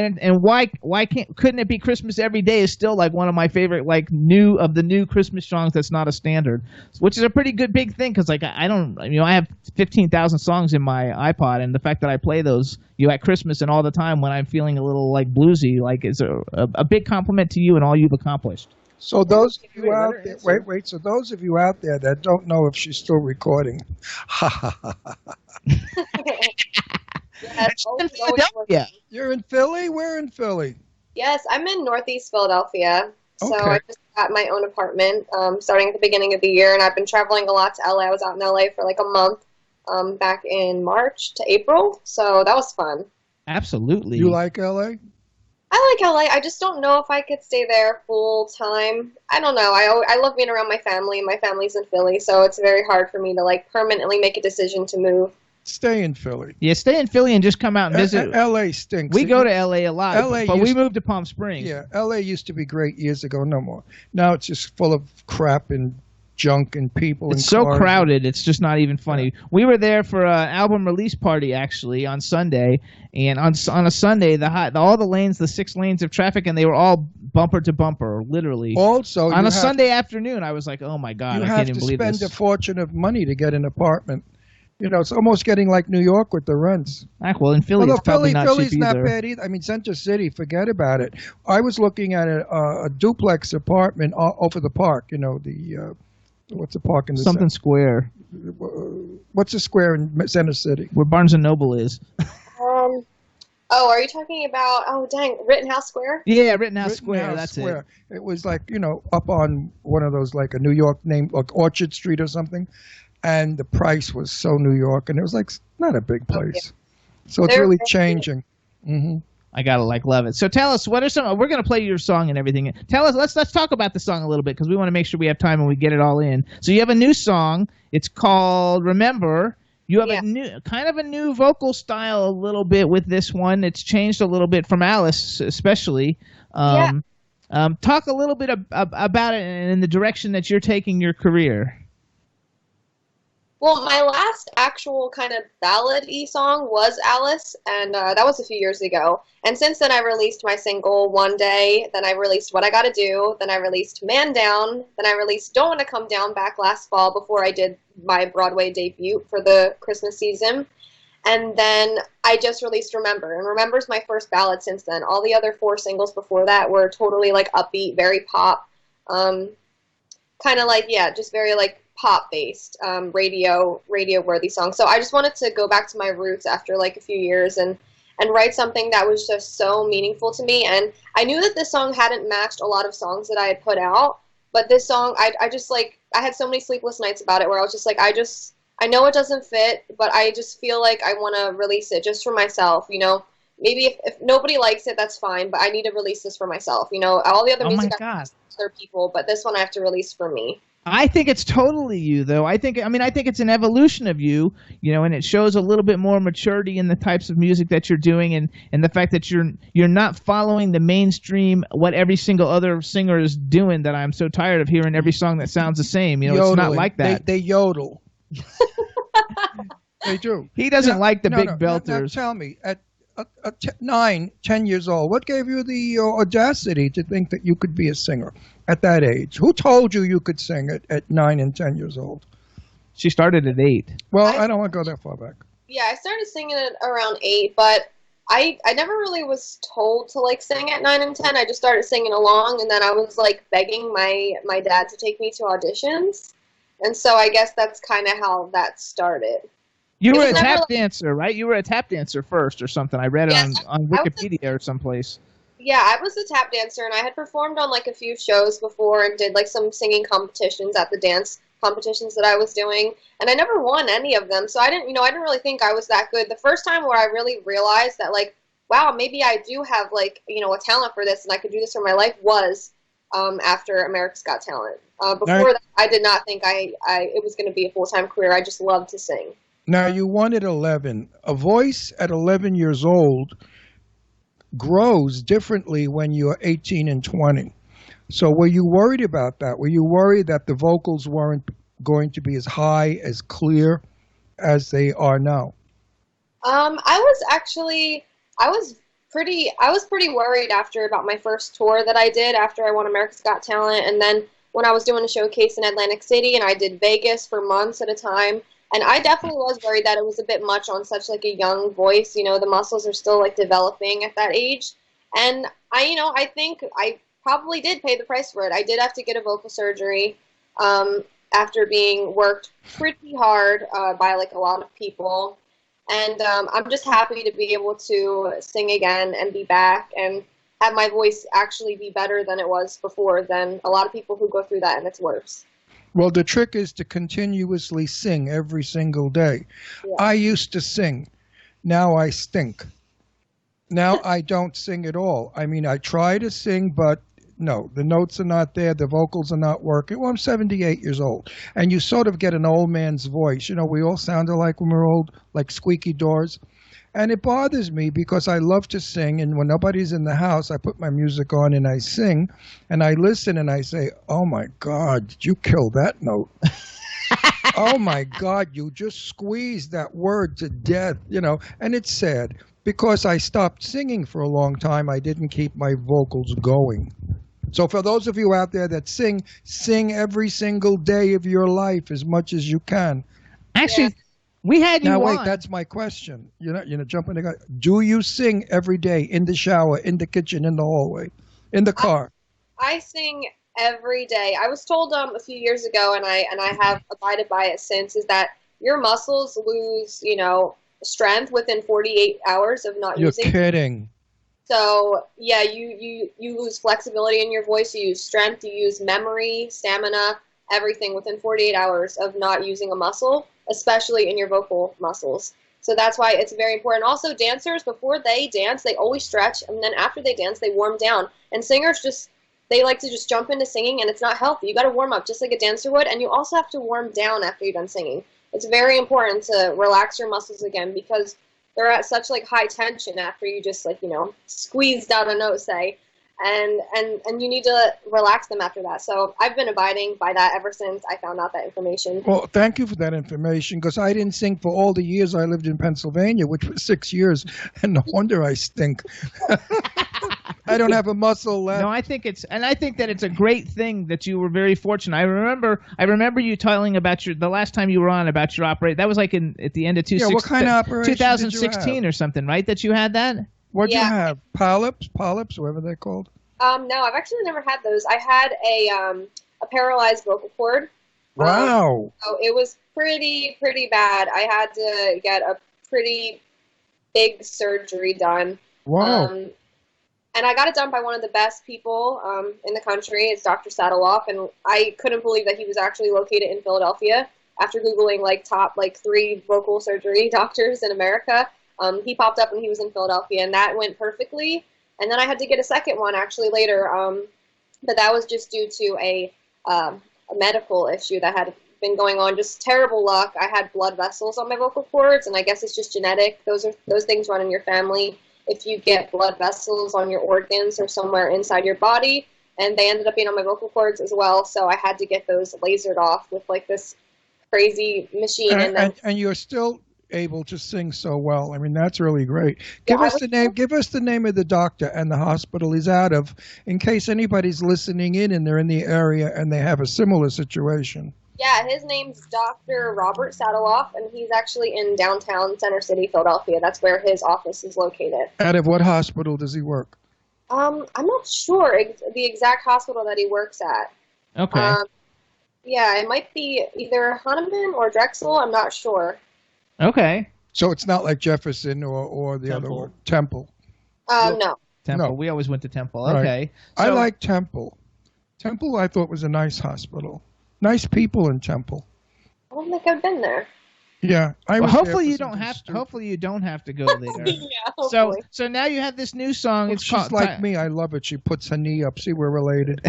S2: why couldn't it be Christmas Every Day is still like one of my favorite like new Christmas songs that's not a standard, which is a pretty good big thing because like I don't, you know, I have 15,000 songs in my iPod, and the fact that I play those at Christmas and all the time when I'm feeling a little like bluesy, like is a big compliment to you and all you've accomplished.
S3: So those of you out there, wait. So those of you out there that don't know if she's still recording, ha ha ha ha.
S2: Yeah.
S3: You're in Philly? We're in Philly.
S8: Yes, I'm in Northeast Philadelphia. So
S3: Okay.
S8: I just got my own apartment starting at the beginning of the year, and I've been traveling a lot to LA. I was out in LA for like a month back in March to April, so that was fun.
S2: Absolutely.
S3: You like LA?
S8: I like LA. I just don't know if I could stay there full time. I don't know. I love being around my family. My family's in Philly, so it's very hard for me to like permanently make a decision to move.
S3: Stay in Philly.
S2: Yeah, stay in Philly and just come out and visit.
S3: LA stinks.
S2: We go to LA a lot,
S3: LA
S2: but we
S3: used-
S2: moved to Palm Springs.
S3: Yeah, LA used to be great years ago. No more. Now it's just full of crap and junk and people.
S2: It's
S3: and
S2: so
S3: cars.
S2: crowded. It's just not even funny. We were there for an album release party actually on Sunday, and on a Sunday, all the lanes, the 6 lanes of traffic, and they were all bumper to bumper, literally.
S3: Also,
S2: on a Sunday afternoon, I was like, "Oh my god, I
S3: you
S2: can't
S3: have
S2: even
S3: to
S2: believe
S3: spend
S2: this."
S3: a fortune of money to get an apartment. You know, it's almost getting like New York with the rents.
S2: Well, in Philly,
S3: Although
S2: it's probably not
S3: Philly's
S2: cheap
S3: not
S2: either.
S3: bad either. I mean, Center City, forget about it. I was looking at a duplex apartment over the park. You know, what's the park in the
S2: Something square,
S3: what's the square in Center City?
S2: where Barnes and Noble is.
S8: Oh, are you talking about, oh dang, Rittenhouse Square?
S2: Yeah, Rittenhouse Square.
S3: Rittenhouse
S2: That's
S3: Square. It was like, you know, up on one of those, like a New York name, like Orchard Street or something. And the price was so New York, and it was like not a big place. So it's
S8: They're
S3: really
S8: very
S3: changing. Hmm.
S2: I gotta love it. So tell us, what are some? We're gonna play your song and everything. Tell us, let's talk about the song a little bit because we want to make sure we have time and we get it all in. So you have a new song. It's called "Remember." You have a new vocal style a little bit with this one. It's changed a little bit from Alice, especially. Talk a little bit about it and in the direction that you're taking your career.
S8: Well, my last actual kind of ballad-y song was Alice, and that was a few years ago. And since then, I released my single One Day, then I released What I Gotta Do, then I released Man Down, then I released Don't Wanna Come Down back last fall before I did my Broadway debut for the Christmas season. And then I just released Remember, and Remember's my first ballad since then. All the other 4 singles before that were totally like upbeat, very pop, kind of like, just very like pop-based, radio-worthy songs. So I just wanted to go back to my roots after like a few years and write something that was just so meaningful to me. And I knew that this song hadn't matched a lot of songs that I had put out, but this song, I just like, I had so many sleepless nights about it where I was just like, I know it doesn't fit, but I just feel like I want to release it just for myself, you know. Maybe if nobody likes it, that's fine, but I need to release this for myself, you know. All the other music I release for other people, but this one I have to release for me.
S2: I think it's totally you, though. I think it's an evolution of you, you know, and it shows a little bit more maturity in the types of music that you're doing, and the fact that you're not following the mainstream, what every single other singer is doing. That I'm so tired of hearing every song that sounds the same. You know,
S3: Yodeling.
S2: It's not like that.
S3: They yodel. They do.
S2: He doesn't like the big
S3: Now
S2: belters.
S3: tell me, at 9, 10 years old, what gave you the audacity to think that you could be a singer at that age? Who told you could sing at 9 and 10 years old?
S2: She started at 8.
S3: Well, I don't want to go that far back.
S8: Yeah, I started singing at around 8, but I never really was told to like sing at 9 and 10. I just started singing along, and then I was like begging my dad to take me to auditions. And so I guess that's kind of how that started.
S2: You were a
S8: It's never
S2: tap
S8: like-
S2: dancer, right? You were a tap dancer first or something. I read it
S8: Yes,
S2: on
S8: I was
S2: Wikipedia or someplace.
S8: Yeah, I was a tap dancer, and I had performed on like a few shows before and did like some singing competitions at the dance competitions that I was doing, and I never won any of them. So I didn't really think I was that good. The first time where I really realized that like, wow, maybe I do have like, you know, a talent for this and I could do this for my life was after America's Got Talent. Before that, I did not think it was going to be a full-time career. I just loved to sing.
S3: Now, you won at 11. A voice at 11 years old grows differently when you're 18 and 20. So were you worried about that? Were you worried that the vocals weren't going to be as high, as clear as they are now?
S8: I was pretty worried after about my first tour that I did after I won America's Got Talent, and then when I was doing a showcase in Atlantic City, and I did Vegas for months at a time. And I definitely was worried that it was a bit much on such like a young voice. You know, the muscles are still like developing at that age. And I think I probably did pay the price for it. I did have to get a vocal surgery after being worked pretty hard by like a lot of people. And I'm just happy to be able to sing again and be back and have my voice actually be better than it was before than a lot of people who go through that and it's worse.
S3: Well, the trick is to continuously sing every single day.
S8: Yeah.
S3: I used to sing. Now I stink. Now I don't sing at all. I mean, I try to sing, but no, the notes are not there. The vocals are not working. Well, I'm 78 years old. And you sort of get an old man's voice. You know, we all sound alike when we're old, like squeaky doors. And it bothers me because I love to sing, and when nobody's in the house, I put my music on and I sing, and I listen and I say, oh my God, did you kill that note? Oh my God, you just squeezed that word to death, you know, and it's sad because I stopped singing for a long time. I didn't keep my vocals going. So for those of you out there that sing every single day of your life as much as you can.
S2: Actually, we had you
S3: now,
S2: on.
S3: wait, that's my question. You're not jumping the gun. Do you sing every day in the shower, in the kitchen, in the hallway, in the car?
S8: I sing every day. I was told a few years ago, and I have abided by it since, is that your muscles lose, strength within 48 hours of not using.
S3: You're kidding.
S8: So yeah, you lose flexibility in your voice. You use strength. You use memory, stamina, everything within 48 hours of not using a muscle, especially in your vocal muscles. So that's why it's very important. Also, dancers, before they dance, they always stretch, and then after they dance, they warm down. And singers they like to just jump into singing, and it's not healthy. You got to warm up just like a dancer would, and you also have to warm down after you're done singing. It's very important to relax your muscles again because they're at such like high tension after you just squeezed out a note, say. And you need to relax them after that. So I've been abiding by that ever since I found out that information.
S3: Well, thank you for that information, because I didn't sing for all the years I lived in Pennsylvania, which was 6 years, and no wonder I stink. I don't have a muscle left.
S2: No, I think that it's a great thing that you were very fortunate. I remember you telling about the last time you were on about your operation. That was like at the end of
S3: what kind of operation
S2: 2016
S3: did you have?
S2: or something, right? That you had that?
S3: What'd you have? Polyps, whatever they're called?
S8: No, I've actually never had those. I had a paralyzed vocal cord.
S3: Wow.
S8: So it was pretty bad. I had to get a pretty big surgery done.
S3: Wow.
S8: And I got it done by one of the best people in the country. It's Dr. Saddleoff, and I couldn't believe that he was actually located in Philadelphia. After Googling top 3 vocal surgery doctors in America, he popped up and he was in Philadelphia, and that went perfectly. And then I had to get a second one actually later, but that was just due to a medical issue that had been going on. Just terrible luck. I had blood vessels on my vocal cords, and I guess it's just genetic. Those things run in your family. If you get blood vessels on your organs or somewhere inside your body, and they ended up being on my vocal cords as well, so I had to get those lasered off with this crazy machine.
S3: And you're still able to sing so well. I mean, that's really great. Give us the name of the doctor and the hospital he's out of, in case anybody's listening in and they're in the area and they have a similar situation.
S8: Yeah, his name's Dr. Robert Saddleoff, and he's actually in downtown Center City, Philadelphia. That's where his office is located.
S3: Out of what hospital does he work?
S8: I'm not sure the exact hospital that he works at.
S2: Okay.
S8: Yeah, it might be either Hahnemann or Drexel. I'm not sure.
S2: Okay.
S3: So it's not like Jefferson or the other one, Temple.
S8: No.
S2: Temple.
S3: No.
S2: We always went to Temple.
S3: Right.
S2: Okay.
S3: I like Temple. Temple, I thought, was a nice hospital. Nice people in Temple.
S8: I don't think I've been there.
S3: Yeah,
S2: hopefully you don't have to go there.
S8: Yeah, hopefully.
S2: So now you have this new song. It's
S3: She's
S2: called
S3: like me. I love it. She puts her knee up. See, we're related.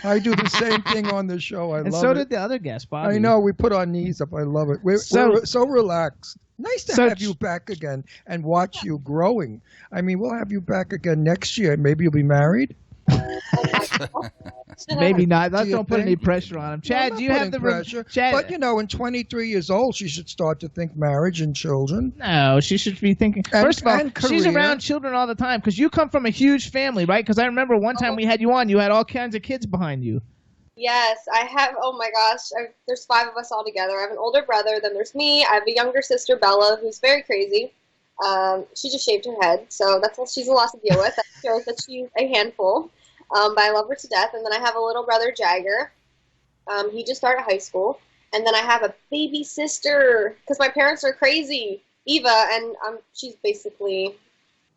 S3: I do the same thing on the show.
S2: And so did the other guest, Bobbie.
S3: I know. We put our knees up. I love it. We're so relaxed. Nice to have you back again and watch you growing. I mean, we'll have you back again next year. Maybe you'll be married.
S2: Maybe not. Let's
S3: Do you
S2: don't put any
S3: think?
S2: pressure on him. Chad,
S3: I'm
S2: do
S3: not
S2: you have the
S3: putting pressure?
S2: Chad?
S3: But in 23 years old, she should start to think marriage and children.
S2: No, she should be thinking. First of all,
S3: and
S2: she's
S3: career.
S2: around children all the time because you come from a huge family, right? Because I remember one time we had you on, you had all kinds of kids behind you.
S8: Yes, I have. Oh my gosh, there's 5 of us all together. I have an older brother, then there's me. I have a younger sister, Bella, who's very crazy. She just shaved her head, so she's a lot to deal with. That shows that she's a handful. But I love her to death. And then I have a little brother, Jagger. He just started high school. And then I have a baby sister, because my parents are crazy, Eva, and she's basically,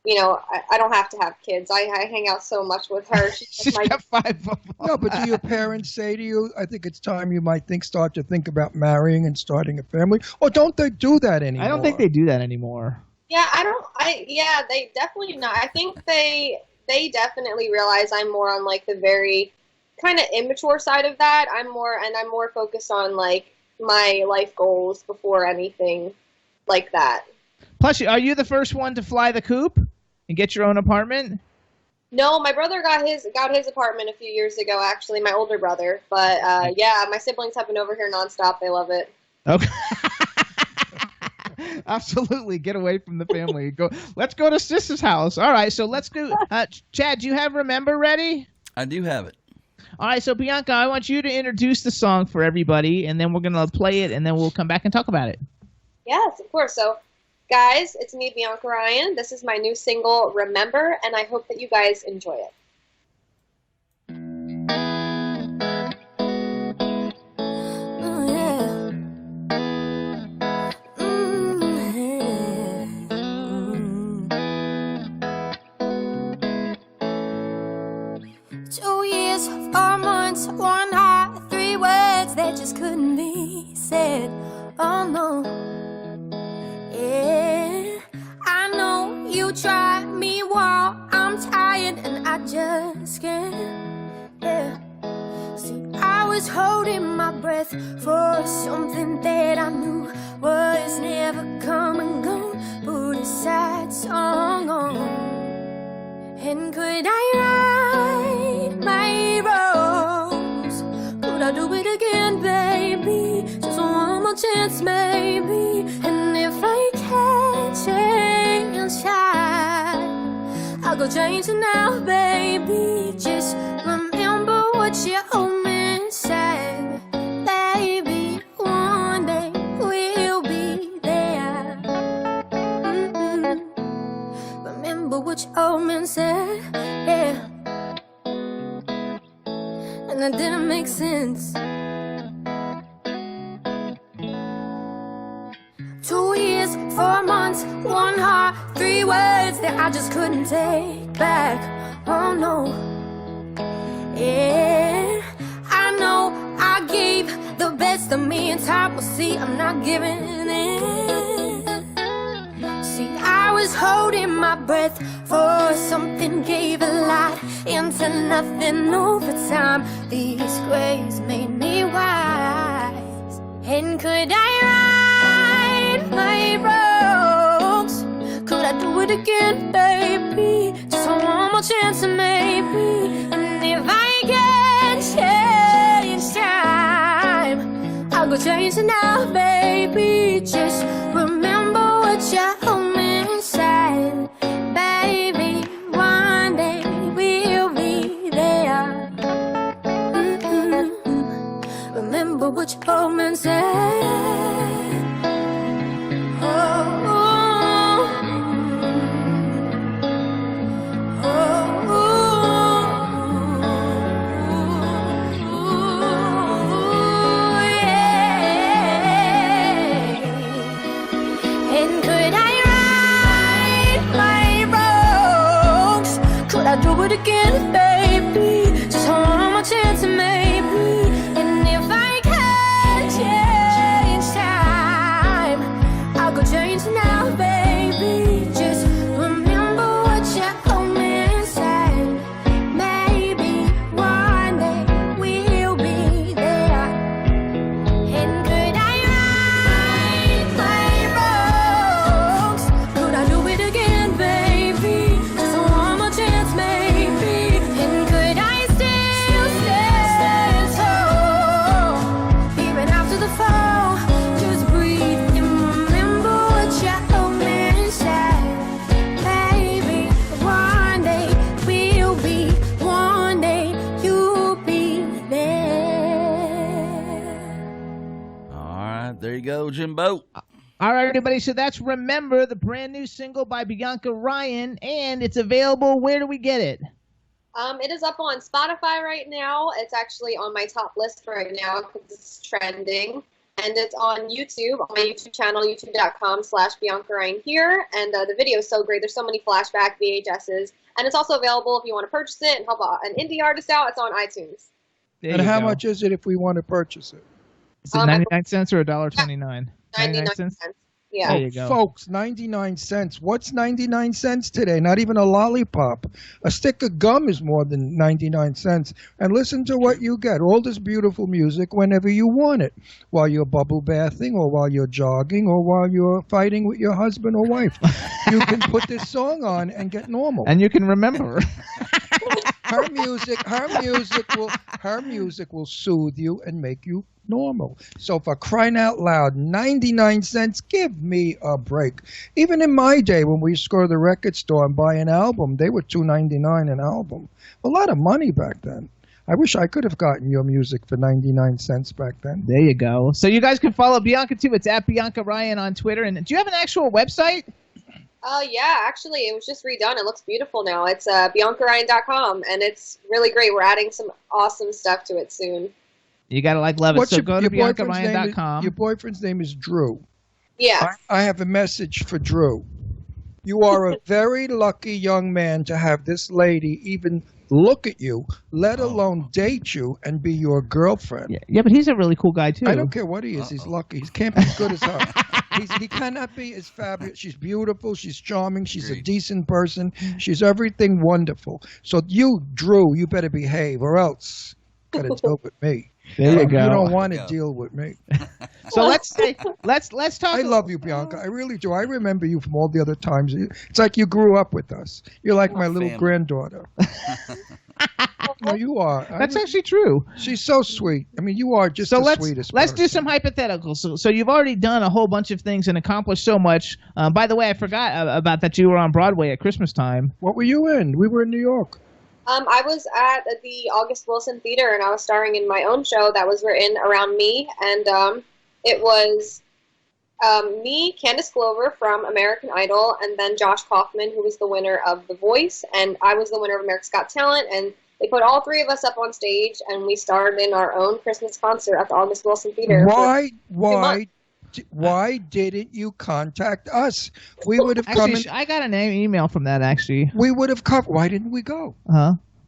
S8: I don't have to have kids. I hang out so much with her.
S2: She's got 5 of them.
S3: No, but do your parents say to you, I think it's time you might start to think about marrying and starting a family? Or don't they do that anymore?
S2: I don't think they do that anymore.
S8: Yeah, they definitely not. I think they definitely realize I'm more on like the very kind of immature side of that. I'm more focused on like my life goals before anything like that.
S2: Plus, are you the first one to fly the coop and get your own apartment?
S8: No, my brother got his apartment a few years ago, actually, my older brother. But yeah, my siblings have been over here nonstop. They love it.
S2: Okay. Absolutely, get away from the family. Let's go to Sis's house. All right, so let's do. Chad, do you have "Remember" ready?
S4: I do have it.
S2: All right, so Bianca, I want you to introduce the song for everybody, and then we're gonna play it, and then we'll come back and talk about it.
S8: Yes, of course. So, guys, it's me, Bianca Ryan. This is my new single, "Remember," and I hope that you guys enjoy it.
S6: One heart, 3 words that just couldn't be said. Oh no, yeah. I know you tried me while I'm tired and I just can't. Yeah. See, I was holding my breath for something that I knew was never coming, gone. Put a sad song on, and could I write my rose? Could I do it again, baby? Just one more chance, maybe. And if I can't change time, I'll go change it now, baby. Just remember what you owe me, said, baby. One day we'll be there. Remember what you owe me, said, yeah. And that didn't make sense. 2 years, 4 months, 1 heart, 3 words that I just couldn't take back. Oh no, yeah. I know I gave the best of me, and time will see I'm not giving in. See, I was holding my breath for something, gave a lot into nothing over time. These grays made me wise. And could I write my rose? Could I do it again, baby? Just one more chance, maybe. And if I can change time, I'll go change it now, baby. Just remember what you owe me inside, baby. One day we'll be there. Remember what you owe me inside. Do it again, baby. Just one more chance, maybe. And if I can't change time, I'll go change now, baby. Just remember what you owe me inside. Maybe one day we'll be there. And could I write my rose? Could I do it again, baby? Just one more chance, maybe.
S4: go, Jimbo.
S2: All right, everybody. So that's Remember, the brand new single by Bianca Ryan, and it's available. Where do we get it?
S8: It is up on Spotify right now. It's actually on my top list right now because it's trending. And it's on YouTube, on my YouTube channel, youtube.com/Bianca Ryan here. And the video is so great. There's so many flashback VHSs. And it's also available if you want to purchase it and help an indie artist out. It's on iTunes.
S3: And how much is it if we want to purchase it?
S2: Is it 99 cents or $1.29?
S8: 99 cents. Yeah.
S2: There you go.
S3: Folks, 99 cents. What's 99 cents today? Not even a lollipop. A stick of gum is more than 99 cents. And listen to what you get. All this beautiful music whenever you want it. While you're bubble bathing or while you're jogging or while you're fighting with your husband or wife. You can put this song on and get normal.
S2: And you can remember.
S3: Her music will soothe you and make you normal. So for crying out loud, 99 cents, give me a break. Even in my day when we used to go to the record store and buy an album, they were $2.99 an album. A lot of money back then. I wish I could have gotten your music for 99 cents back then.
S2: There you go. So you guys can follow Bianca too. It's at Bianca Ryan on Twitter. And do you have an actual website?
S8: Yeah, actually, it was just redone. It looks beautiful now. It's BiancaRyan.com, and it's really great. We're adding some awesome stuff to it soon.
S2: You got to love it. So go to BiancaRyan.com.
S3: Your boyfriend's name is Drew.
S8: Yeah.
S3: I have a message for Drew. You are a very lucky young man to have this lady even look at you, let alone date you and be your girlfriend.
S2: Yeah, but he's a really cool guy, too.
S3: I don't care what he is. He's lucky. He can't be as good as her. He cannot be as fabulous. She's beautiful. She's charming. She's a decent person. She's everything wonderful. So you, Drew, you better behave or else you got to deal with me.
S2: There you go.
S3: You don't want to deal with me.
S2: So let's talk.
S3: I love you, Bianca. I really do. I remember you from all the other times. It's like you grew up with us. You're like my little granddaughter. No, you are.
S2: That's actually true.
S3: She's so sweet. I mean, you are just the sweetest
S2: Let's
S3: person.
S2: do some hypotheticals. So you've already done a whole bunch of things and accomplished so much. By the way, I forgot about that you were on Broadway at Christmas time.
S3: What were you in? We were in New York.
S8: I was at the August Wilson Theater, and I was starring in my own show that was written around me, and it was me, Candace Glover from American Idol, and then Josh Kaufman, who was the winner of The Voice, and I was the winner of America's Got Talent, and they put all three of us up on stage, and we starred in our own Christmas concert at the August Wilson Theater.
S3: Why didn't you contact us? We would have come.
S2: I got an email from that actually.
S3: We would have come. Why didn't we go?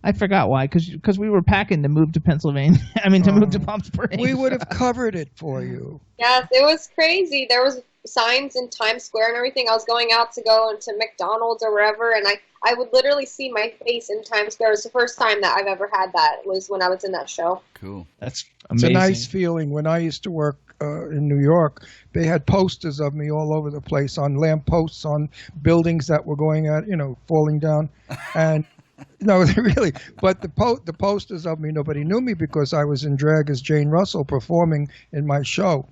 S2: I forgot why. Because we were packing to move to Pennsylvania. to move to Palm Springs.
S3: We would have covered it for you.
S8: Yes, it was crazy. There was signs in Times Square and everything. I was going out to go into McDonald's or wherever, and I would literally see my face in Times Square. It was the first time that I've ever had that. It was when I was in that show.
S4: Cool.
S2: That's amazing.
S3: It's a nice feeling. When I used to work in New York, they had posters of me all over the place on lampposts, on buildings that were going at, falling down. And no, really. But the posters of me, nobody knew me because I was in drag as Jane Russell performing in my show.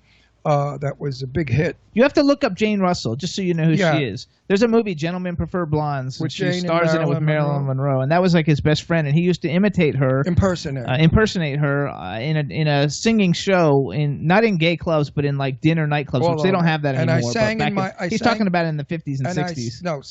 S3: That was a big hit.
S2: You have to look up Jane Russell just so you know who she is. There's a movie, Gentlemen Prefer Blondes, which she stars in it with Marilyn Monroe, and that was like his best friend, and he used to imitate her, impersonate her in a singing show not in gay clubs, but in like dinner nightclubs, which they don't have that anymore.
S3: And I sang
S2: he's talking about it in the 50s and 60s.
S3: 60s, not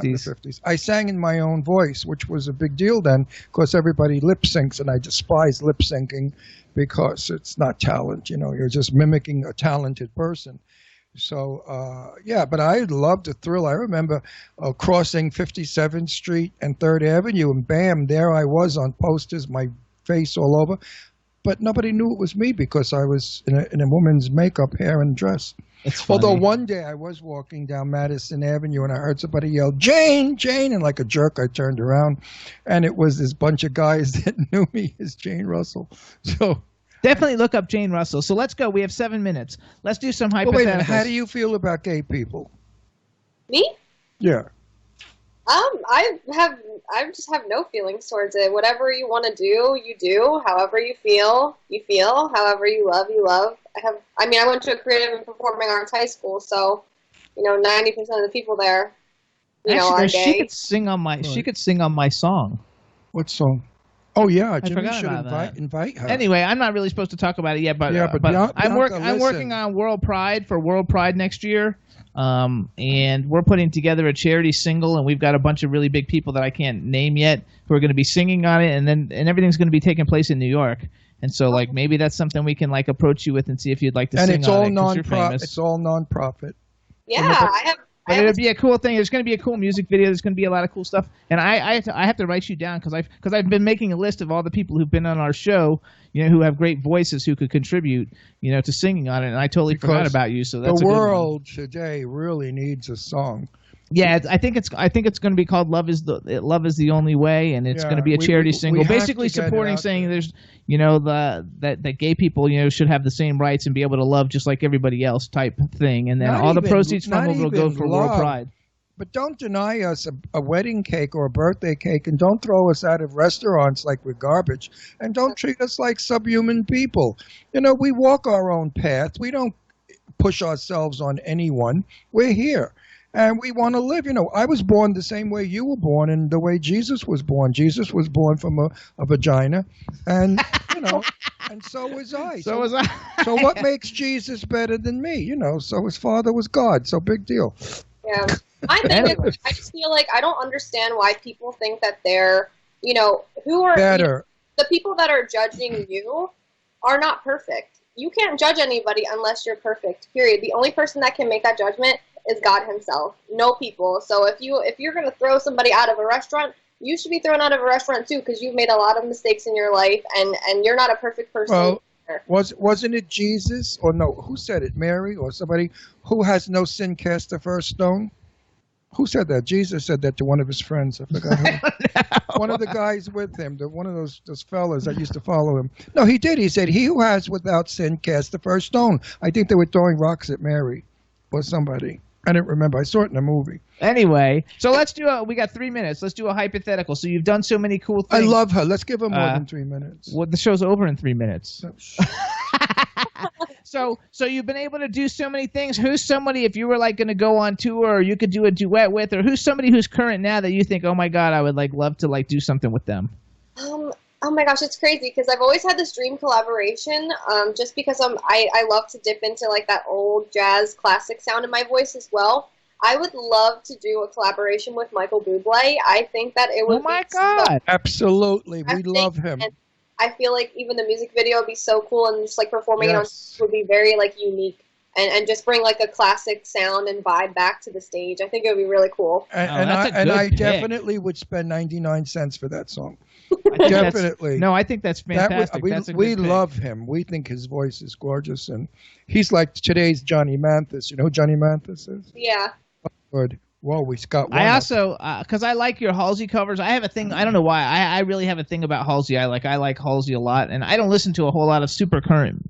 S3: in the 50s. I sang in my own voice, which was a big deal then, because everybody lip syncs, and I despise lip syncing because it's not talent. You're just mimicking a talented person. So, but I loved the thrill. I remember crossing 57th Street and 3rd Avenue, and bam, there I was on posters, my face all over. But nobody knew it was me because I was in a woman's makeup, hair, and dress. Although one day I was walking down Madison Avenue and I heard somebody yell, "Jane, Jane," and like a jerk I turned around, and it was this bunch of guys that knew me as Jane Russell. So
S2: definitely look up Jane Russell. So let's go. We have 7 minutes. Let's do some hypotheticals.
S3: Well, wait a minute. How do you feel about gay people?
S8: Me?
S3: Yeah.
S8: I just have no feelings towards it. Whatever you want to do, you do. However you feel, you feel. However you love, you love. I went to a creative and performing arts high school, so 90% of the people there, are gay.
S2: She could sing on my song.
S3: What song? Oh yeah, Jimmy
S2: forgot
S3: should
S2: about
S3: invite her.
S2: Anyway, I'm not really supposed to talk about it yet, but
S3: Yeah, but
S2: I'm
S3: Bianca,
S2: working on World Pride next year, and we're putting together a charity single, and we've got a bunch of really big people that I can't name yet who are going to be singing on it, and everything's going to be taking place in New York. And so, like, maybe that's something we can like approach you with and see if you'd like to sing
S3: it's
S2: on
S3: all
S2: it. 'Cause you're famous.
S3: It's all non-profit.
S8: Yeah,
S2: But it'll be a cool thing. There's going to be a cool music video. There's going to be a lot of cool stuff. And I have to write you down because I've been making a list of all the people who've been on our show, who have great voices who could contribute, to singing on it. And I totally forgot about you. So that's
S3: the
S2: a good
S3: world today really needs a song.
S2: Yeah, I think it's going to be called "Love Is the Only Way," and it's going to be a charity single, basically supporting, saying there's, that gay people, should have the same rights and be able to love just like everybody else, type thing. And then all the proceeds from it will go for World Pride.
S3: But don't deny us a wedding cake or a birthday cake, and don't throw us out of restaurants like we're garbage, and don't treat us like subhuman people. We walk our own path. We don't push ourselves on anyone. We're here. And we want to live. I was born the same way you were born and the way Jesus was born. Jesus was born from a vagina. And, and so was I.
S2: So was I.
S3: So what makes Jesus better than me? So his father was God. So big deal.
S8: Yeah. I just feel like I don't understand why people think that they're, who are
S3: better.
S8: The people that are judging you are not perfect. You can't judge anybody unless you're perfect, period. The only person that can make that judgment is God himself, no people. So if you're going to throw somebody out of a restaurant, you should be thrown out of a restaurant too, because you've made a lot of mistakes in your life, and you're not a perfect person.
S3: Well, wasn't it Jesus, or no, who said it, Mary or somebody, who has no sin cast the first stone? Who said that? Jesus said that to one of his friends. I forgot who. One of the guys with him, one of those fellas that used to follow him. No, he did. He said, "He who has without sin cast the first stone." I think they were throwing rocks at Mary or somebody. I don't remember. I saw it in a movie.
S2: Anyway, so let's do we got 3 minutes. Let's do a hypothetical. So you've done so many cool things.
S3: I love her. Let's give her more than 3 minutes.
S2: Well, the show's over in 3 minutes. So you've been able to do so many things. Who's somebody, if you were like going to go on tour, or you could do a duet with, or who's somebody who's current now that you think, oh my God, I would love to do something with them?
S8: Oh my gosh, it's crazy because I've always had this dream collaboration. Just because I love to dip into like that old jazz classic sound in my voice as well. I would love to do a collaboration with Michael Bublé. I think that it would.
S2: Oh my God!
S3: Absolutely, we love him.
S8: And I feel like even the music video would be so cool, and just like performing it on would be very like unique. And just bring like a classic sound and vibe back to the stage. I think it would be really cool.
S3: And I definitely would spend 99 cents for that song. Definitely.
S2: I think that's fantastic.
S3: We love him. We think his voice is gorgeous, and he's like today's Johnny Mathis. You know who Johnny Mathis is?
S8: Yeah.
S3: Good. Whoa, we got one.
S2: I also, because I like your Halsey covers. I have a thing. I don't know why. I really have a thing about Halsey. I like Halsey a lot, and I don't listen to a whole lot of super current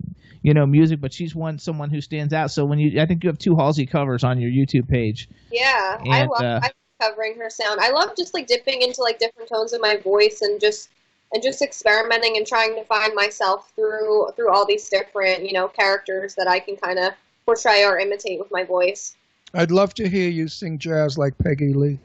S2: music, but she's someone who stands out. So I think you have 2 Halsey covers on your YouTube page.
S8: Yeah, and, I love covering her sound. I love just like dipping into like different tones of my voice and just experimenting and trying to find myself through all these different characters that I can kind of portray or imitate with my voice.
S3: I'd love to hear you sing jazz like Peggy Lee.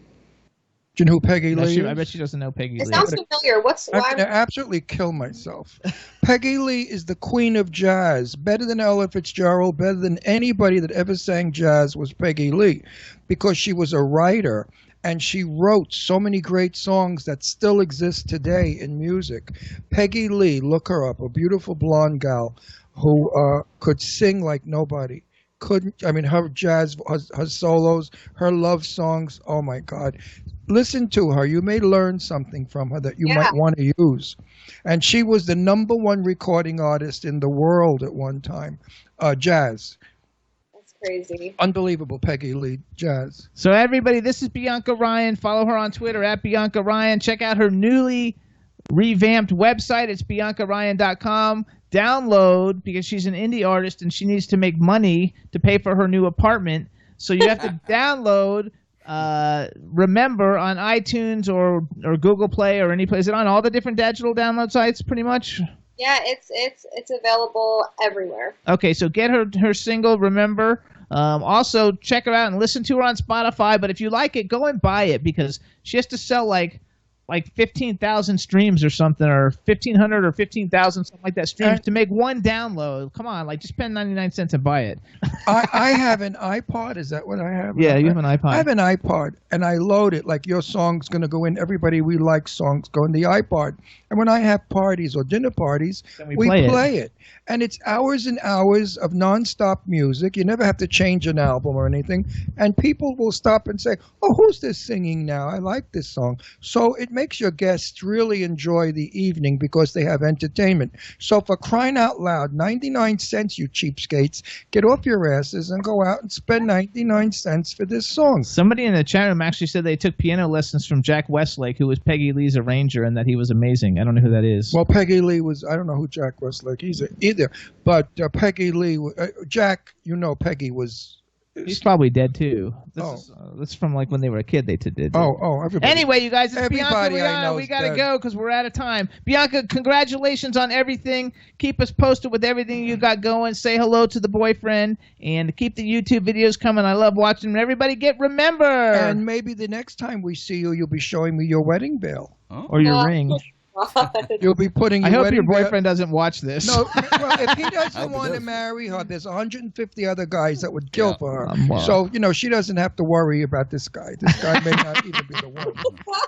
S3: Do you know who Peggy Lee is?
S2: I bet she doesn't know Peggy Lee.
S8: It sounds familiar.
S3: I'm going to absolutely kill myself. Peggy Lee is the queen of jazz. Better than Ella Fitzgerald, better than anybody that ever sang jazz was Peggy Lee, because she was a writer and she wrote so many great songs that still exist today in music. Peggy Lee, look her up, a beautiful blonde gal who could sing like nobody. Her jazz, her solos, her love songs, oh my God. Listen to her. You may learn something from her that you might want to use. And she was the #1 recording artist in the world at one time. Jazz.
S8: That's crazy.
S3: Unbelievable, Peggy Lee, jazz.
S2: So everybody, this is Bianca Ryan. Follow her on Twitter at Bianca Ryan. Check out her newly revamped website. It's BiancaRyan.com. Download, because she's an indie artist and she needs to make money to pay for her new apartment. So you have to download Remember on iTunes or Google Play or any place. Is it on all the different digital download sites pretty much?
S8: Yeah, it's available everywhere.
S2: Okay, so get her single Remember. Also check her out and listen to her on Spotify. But if you like it, go and buy it, because she has to sell like like 15,000 streams or something, or 1,500 or 15,000, something like that streams to make one download. Come on, like just spend 99 cents and buy it.
S3: I have an iPod. Is that what I have?
S2: Yeah, you have an iPod.
S3: I have an iPod, and I load it. Like your song's going to go in. Everybody we like songs go in the iPod. And when I have parties or dinner parties, we play it. And it's hours and hours of nonstop music. You never have to change an album or anything. And people will stop and say, oh, who's this singing now? I like this song. So it makes your guests really enjoy the evening because they have entertainment. So for crying out loud, 99 cents, you cheapskates, get off your asses and go out and spend 99 cents for this song.
S2: Somebody in the chat room actually said they took piano lessons from Jack Westlake, who was Peggy Lee's arranger, and that he was amazing. I don't know who that is.
S3: Well, Peggy Lee was, I don't know who Jack Westlake is either, but Peggy Lee, Jack, you know, Peggy was...
S2: He's probably dead too. This is from like when they were a kid. They did.
S3: Everybody.
S2: Anyway, you guys, it's
S3: Everybody I
S2: Bianca.
S3: know
S2: We
S3: is
S2: gotta
S3: dead.
S2: go because we're out of time. Bianca, congratulations on everything. Keep us posted with everything you got going. Say hello to the boyfriend and keep the YouTube videos coming. I love watching them. Everybody, remember.
S3: And maybe the next time we see you, you'll be showing me your wedding veil
S2: Or your ring.
S3: You'll be putting.
S2: I
S3: your
S2: hope your
S3: wedding veil-
S2: boyfriend doesn't watch this.
S3: No, well, if he doesn't want to marry her, there's 150 other guys that would kill for her.
S2: Wow.
S3: So, she doesn't have to worry about this guy. This guy may not even be the one.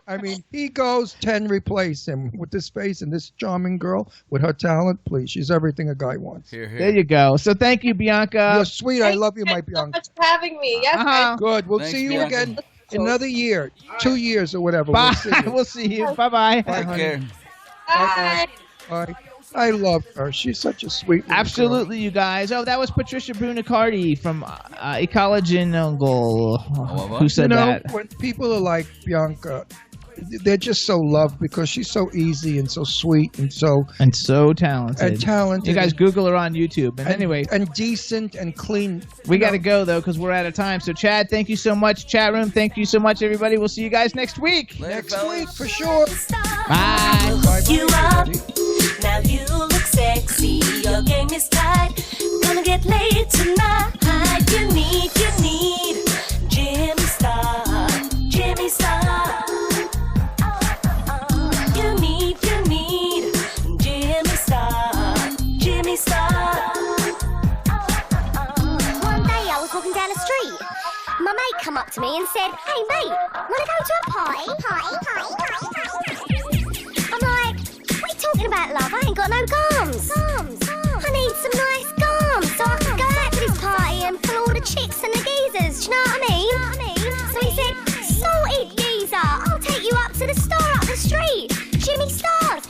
S3: I mean, he goes, 10 replace him with this face, and this charming girl with her talent, please. She's everything a guy wants.
S4: Here, here.
S2: There you go. So thank you, Bianca.
S3: You're sweet. I love you, my
S8: Thank you so
S3: Bianca.
S8: much for having me. Yes, guys.
S3: Good. We'll
S4: Thanks,
S3: see you
S4: Bianca.
S3: again in another year, 2 years or whatever.
S2: Bye.
S3: We'll see you.
S2: We'll see you. Bye-bye.
S4: Take care.
S8: Bye.
S3: Bye. I love her. She's such a sweet little girl.
S2: Absolutely, you guys. Oh, that was Patricia Brunicardi from Ecology Ungle. Who said that?
S3: When people are like Bianca, they're just so loved because she's so easy and so sweet and so
S2: talented.
S3: talented.
S2: You guys Google her on YouTube. And anyway,
S3: and decent and clean.
S2: we got to go though because we're out of time. So Chad, thank you so much. Chat room, thank you so much, everybody. We'll see you guys next week.
S3: Next week for sure.
S2: Bye.
S3: Bye.
S6: You up, now you look sexy, your game is tight, gonna get laid tonight. You need Jimmy Star, Jimmy Star. You need Jimmy Star, Jimmy Star. One day I was walking down the street, my mate come up to me and said, hey mate, wanna go to a party? I'm like, what are you talking about, love? I ain't got no gums. I need some nice gums so I can go out to this party and pull all the chicks and the geezers. Do you know what I mean? So he said, sorted, geezer. I'll take you up to the store up the street. Jimmy Stars.